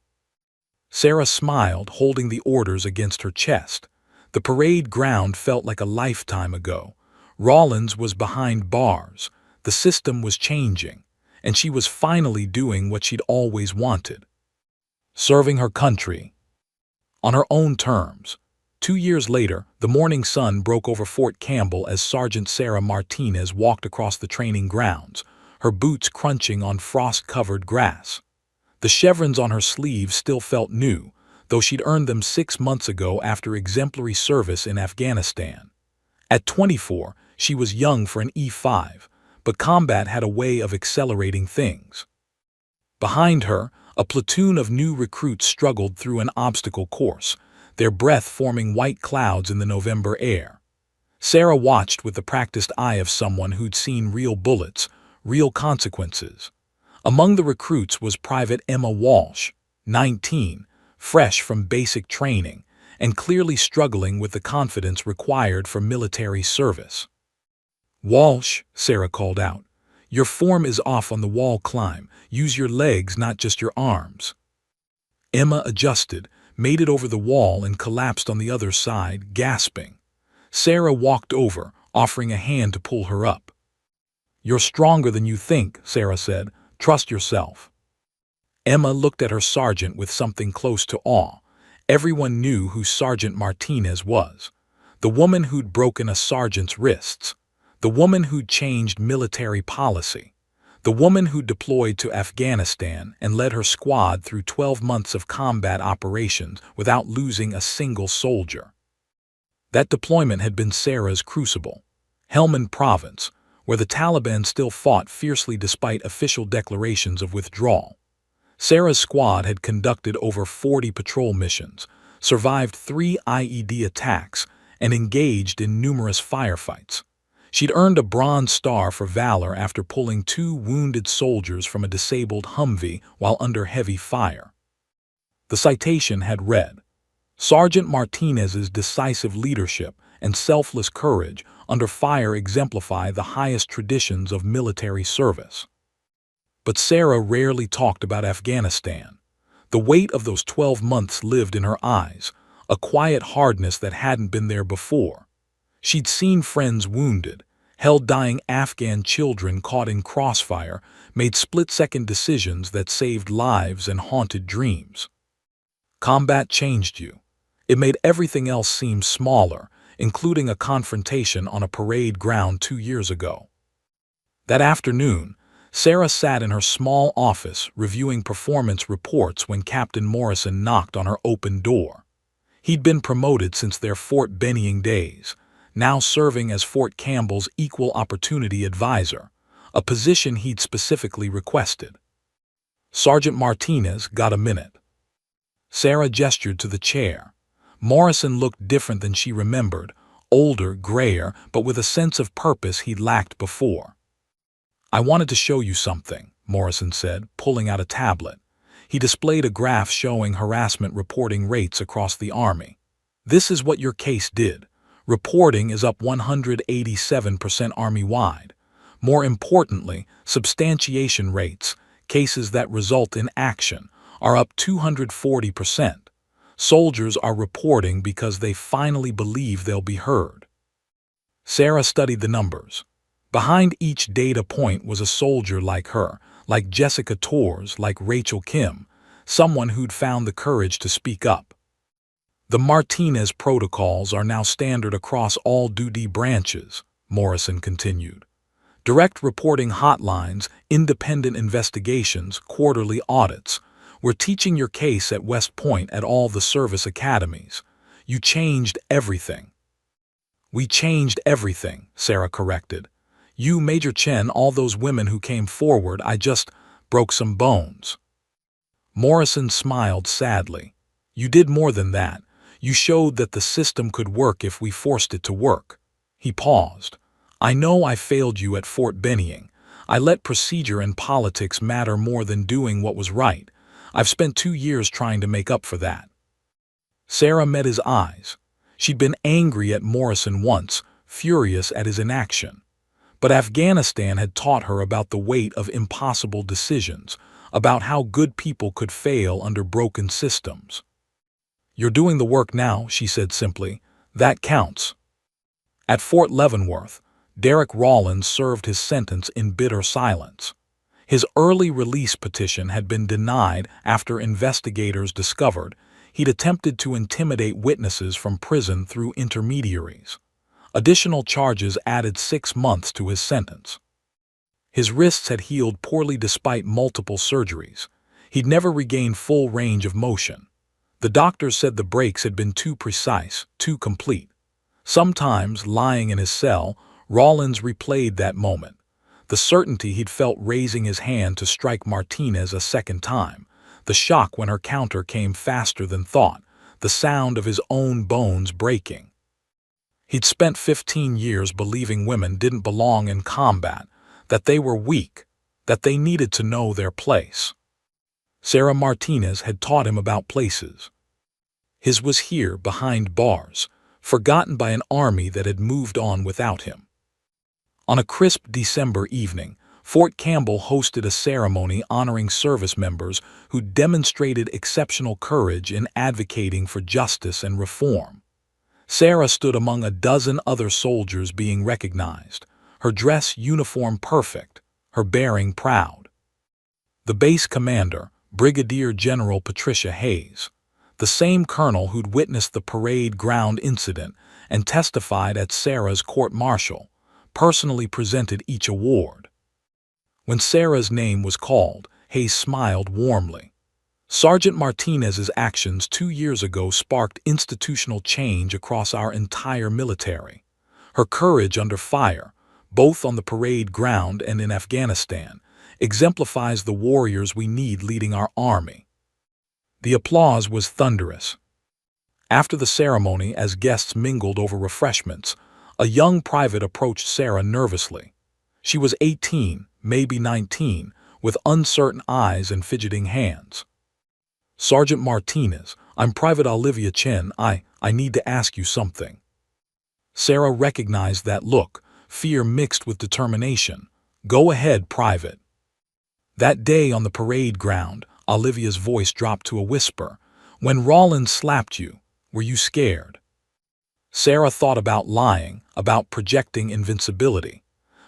Sarah smiled, holding the orders against her chest. The parade ground felt like a lifetime ago. Rawlins was behind bars. The system was changing, and she was finally doing what she'd always wanted. Serving her country. On her own terms. 2 years later, the morning sun broke over Fort Campbell as Sergeant Sarah Martinez walked across the training grounds, her boots crunching on frost-covered grass. The chevrons on her sleeves still felt new, though she'd earned them 6 months ago after exemplary service in Afghanistan. At 24, she was young for an E5, but combat had a way of accelerating things. Behind her, a platoon of new recruits struggled through an obstacle course, their breath forming white clouds in the November air. Sarah watched with the practiced eye of someone who'd seen real bullets, real consequences. Among the recruits was Private Emma Walsh, 19, fresh from basic training, and clearly struggling with the confidence required for military service. "Walsh," Sarah called out, "your form is off on the wall climb. Use your legs, not just your arms." Emma adjusted, made it over the wall, and collapsed on the other side, gasping. Sarah walked over, offering a hand to pull her up. "You're stronger than you think," Sarah said. "Trust yourself." Emma looked at her sergeant with something close to awe. Everyone knew who Sergeant Martinez was. The woman who'd broken a sergeant's wrists. The woman who'd changed military policy. The woman who deployed to Afghanistan and led her squad through 12 months of combat operations without losing a single soldier. That deployment had been Sarah's crucible, Helmand Province, where the Taliban still fought fiercely despite official declarations of withdrawal. Sarah's squad had conducted over 40 patrol missions, survived 3 IED attacks, and engaged in numerous firefights. She'd earned a Bronze Star for valor after pulling 2 wounded soldiers from a disabled Humvee while under heavy fire. The citation had read, "Sergeant Martinez's decisive leadership and selfless courage under fire exemplify the highest traditions of military service." But Sarah rarely talked about Afghanistan. The weight of those 12 months lived in her eyes, a quiet hardness that hadn't been there before. She'd seen friends wounded, held dying Afghan children caught in crossfire, made split-second decisions that saved lives and haunted dreams. Combat changed you. It made everything else seem smaller, including a confrontation on a parade ground 2 years ago. That afternoon, Sarah sat in her small office reviewing performance reports when Captain Morrison knocked on her open door. He'd been promoted since their Fort Benning days, now serving as Fort Campbell's Equal Opportunity Advisor, a position he'd specifically requested. "Sergeant Martinez, got a minute?" Sarah gestured to the chair. Morrison looked different than she remembered, older, grayer, but with a sense of purpose he'd lacked before. "I wanted to show you something," Morrison said, pulling out a tablet. He displayed a graph showing harassment reporting rates across the Army. "This is what your case did. Reporting is up 187% Army-wide. More importantly, substantiation rates, cases that result in action, are up 240%. Soldiers are reporting because they finally believe they'll be heard." Sarah studied the numbers. Behind each data point was a soldier like her, like Jessica Torres, like Rachel Kim, someone who'd found the courage to speak up. "The Martinez protocols are now standard across all duty branches," Morrison continued. "Direct reporting hotlines, independent investigations, quarterly audits. We're teaching your case at West Point at all the service academies. You changed everything." "We changed everything," Sarah corrected. "You, Major Chen, all those women who came forward, I just broke some bones." Morrison smiled sadly. "You did more than that. You showed that the system could work if we forced it to work." He paused. "I know I failed you at Fort Benning. I let procedure and politics matter more than doing what was right. I've spent 2 years trying to make up for that." Sarah met his eyes. She'd been angry at Morrison once, furious at his inaction. But Afghanistan had taught her about the weight of impossible decisions, about how good people could fail under broken systems. "You're doing the work now," she said simply. "That counts." At Fort Leavenworth, Derek Rawlins served his sentence in bitter silence. His early release petition had been denied after investigators discovered He'd attempted to intimidate witnesses from prison through intermediaries. Additional charges added 6 months to his sentence. His wrists had healed poorly despite multiple surgeries. He'd never regained full range of motion. The doctors said the breaks had been too precise, too complete. Sometimes, lying in his cell, Rawlins replayed that moment. The certainty he'd felt raising his hand to strike Martinez a second time. The shock when her counter came faster than thought. The sound of his own bones breaking. He'd spent 15 years believing women didn't belong in combat, that they were weak, that they needed to know their place. Sarah Martinez had taught him about places. His was here, behind bars, forgotten by an army that had moved on without him. On a crisp December evening, Fort Campbell hosted a ceremony honoring service members who demonstrated exceptional courage in advocating for justice and reform. Sarah stood among a dozen other soldiers being recognized, her dress uniform perfect, her bearing proud. The base commander, Brigadier General Patricia Hayes, the same colonel who'd witnessed the parade ground incident and testified at Sarah's court-martial, personally presented each award. When Sarah's name was called, Hayes smiled warmly. Sergeant Martinez's actions 2 years ago sparked institutional change across our entire military. Her courage under fire, both on the parade ground and in Afghanistan, exemplifies the warriors we need leading our army. The applause was thunderous. After the ceremony, as guests mingled over refreshments, a young private approached Sarah nervously. She was 18, maybe 19, with uncertain eyes and fidgeting hands. "Sergeant Martinez, I'm Private Olivia Chen. I need to ask you something." Sarah recognized that look, fear mixed with determination. "Go ahead, Private." That day on the parade ground, Olivia's voice dropped to a whisper. "When Rawlins slapped you, were you scared?" Sarah thought about lying, about projecting invincibility.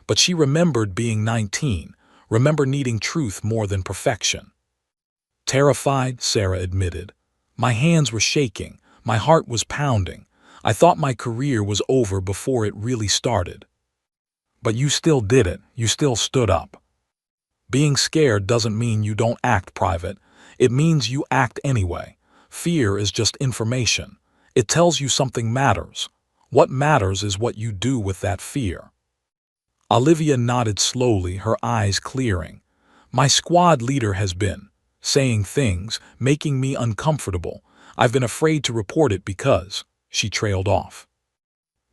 But she remembered being 19, remembered needing truth more than perfection. "Terrified," Sarah admitted. "My hands were shaking, my heart was pounding. I thought my career was over before it really started." "But you still did it, you still stood up." "Being scared doesn't mean you don't act, Private. It means you act anyway. Fear is just information. It tells you something matters. What matters is what you do with that fear." Olivia nodded slowly, her eyes clearing. "My squad leader has been saying things, making me uncomfortable. I've been afraid to report it because—" she trailed off.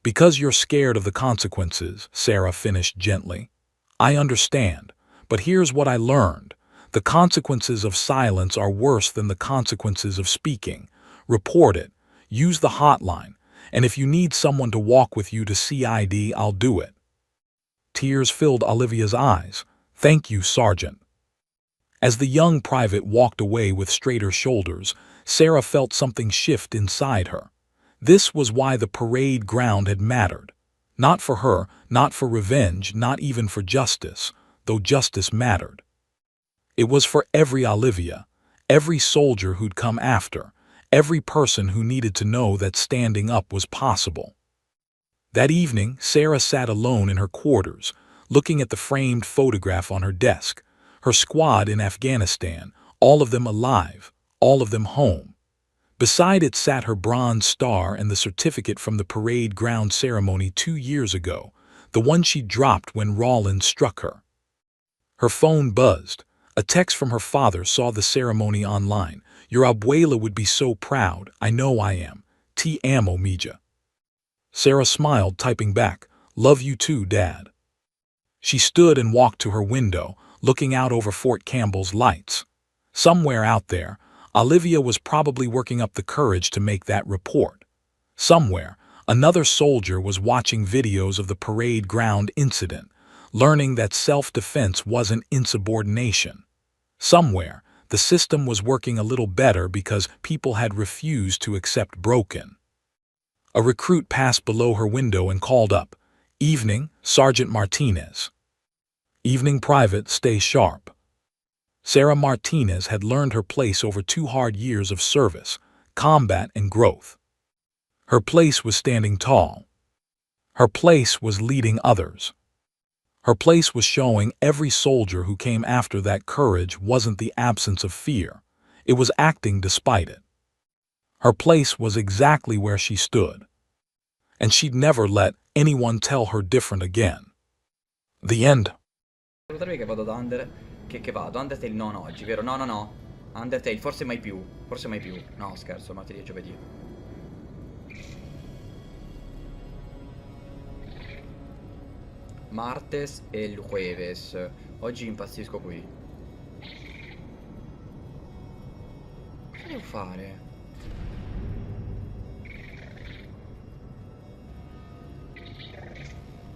"Because you're scared of the consequences," Sarah finished gently. "I understand, but here's what I learned. The consequences of silence are worse than the consequences of speaking. Report it. Use the hotline. And if you need someone to walk with you to CID, I'll do it." Tears filled Olivia's eyes. "Thank you, Sergeant." As the young private walked away with straighter shoulders, Sarah felt something shift inside her. This was why the parade ground had mattered. Not for her, not for revenge, not even for justice, though justice mattered. It was for every Olivia, every soldier who'd come after, every person who needed to know that standing up was possible. That evening, Sarah sat alone in her quarters, looking at the framed photograph on her desk. Her squad in Afghanistan, all of them alive, all of them home. Beside it sat her bronze star and the certificate from the parade ground ceremony 2 years ago, the one she dropped when Rawlins struck her. Her phone buzzed. A text from her father saw the ceremony online. "Your abuela would be so proud. I know I am. Te amo, mija." Sarah smiled, typing back, "Love you too, Dad." She stood and walked to her window, looking out over Fort Campbell's lights. Somewhere out there, Olivia was probably working up the courage to make that report. Somewhere, another soldier was watching videos of the parade ground incident, learning that self-defense wasn't insubordination. Somewhere, the system was working a little better because people had refused to accept broken. A recruit passed below her window and called up, "Evening, Sergeant Martinez." "Evening, Private, stay sharp." Sarah Martinez had learned her place over 2 hard years of service, combat and growth. Her place was standing tall. Her place was leading others. Her place was showing every soldier who came after that courage wasn't the absence of fear. It was acting despite it. Her place was exactly where she stood. And she'd never let anyone tell her different again. The end. Salutarvi che vado da che vado. Undertale non oggi, vero? No, no, no. Undertale, forse mai più. Forse mai più. No, scherzo, martedì e giovedì. Martes e il jueves. Oggi impazzisco qui. Cosa devo fare?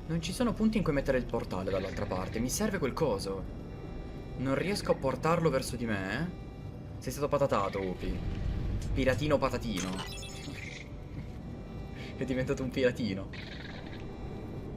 Non ci sono punti in cui mettere il portale dall'altra parte. Mi serve quel coso. Non riesco a portarlo verso di me. Sei stato patatato, Upi. Piratino patatino. È diventato un piratino.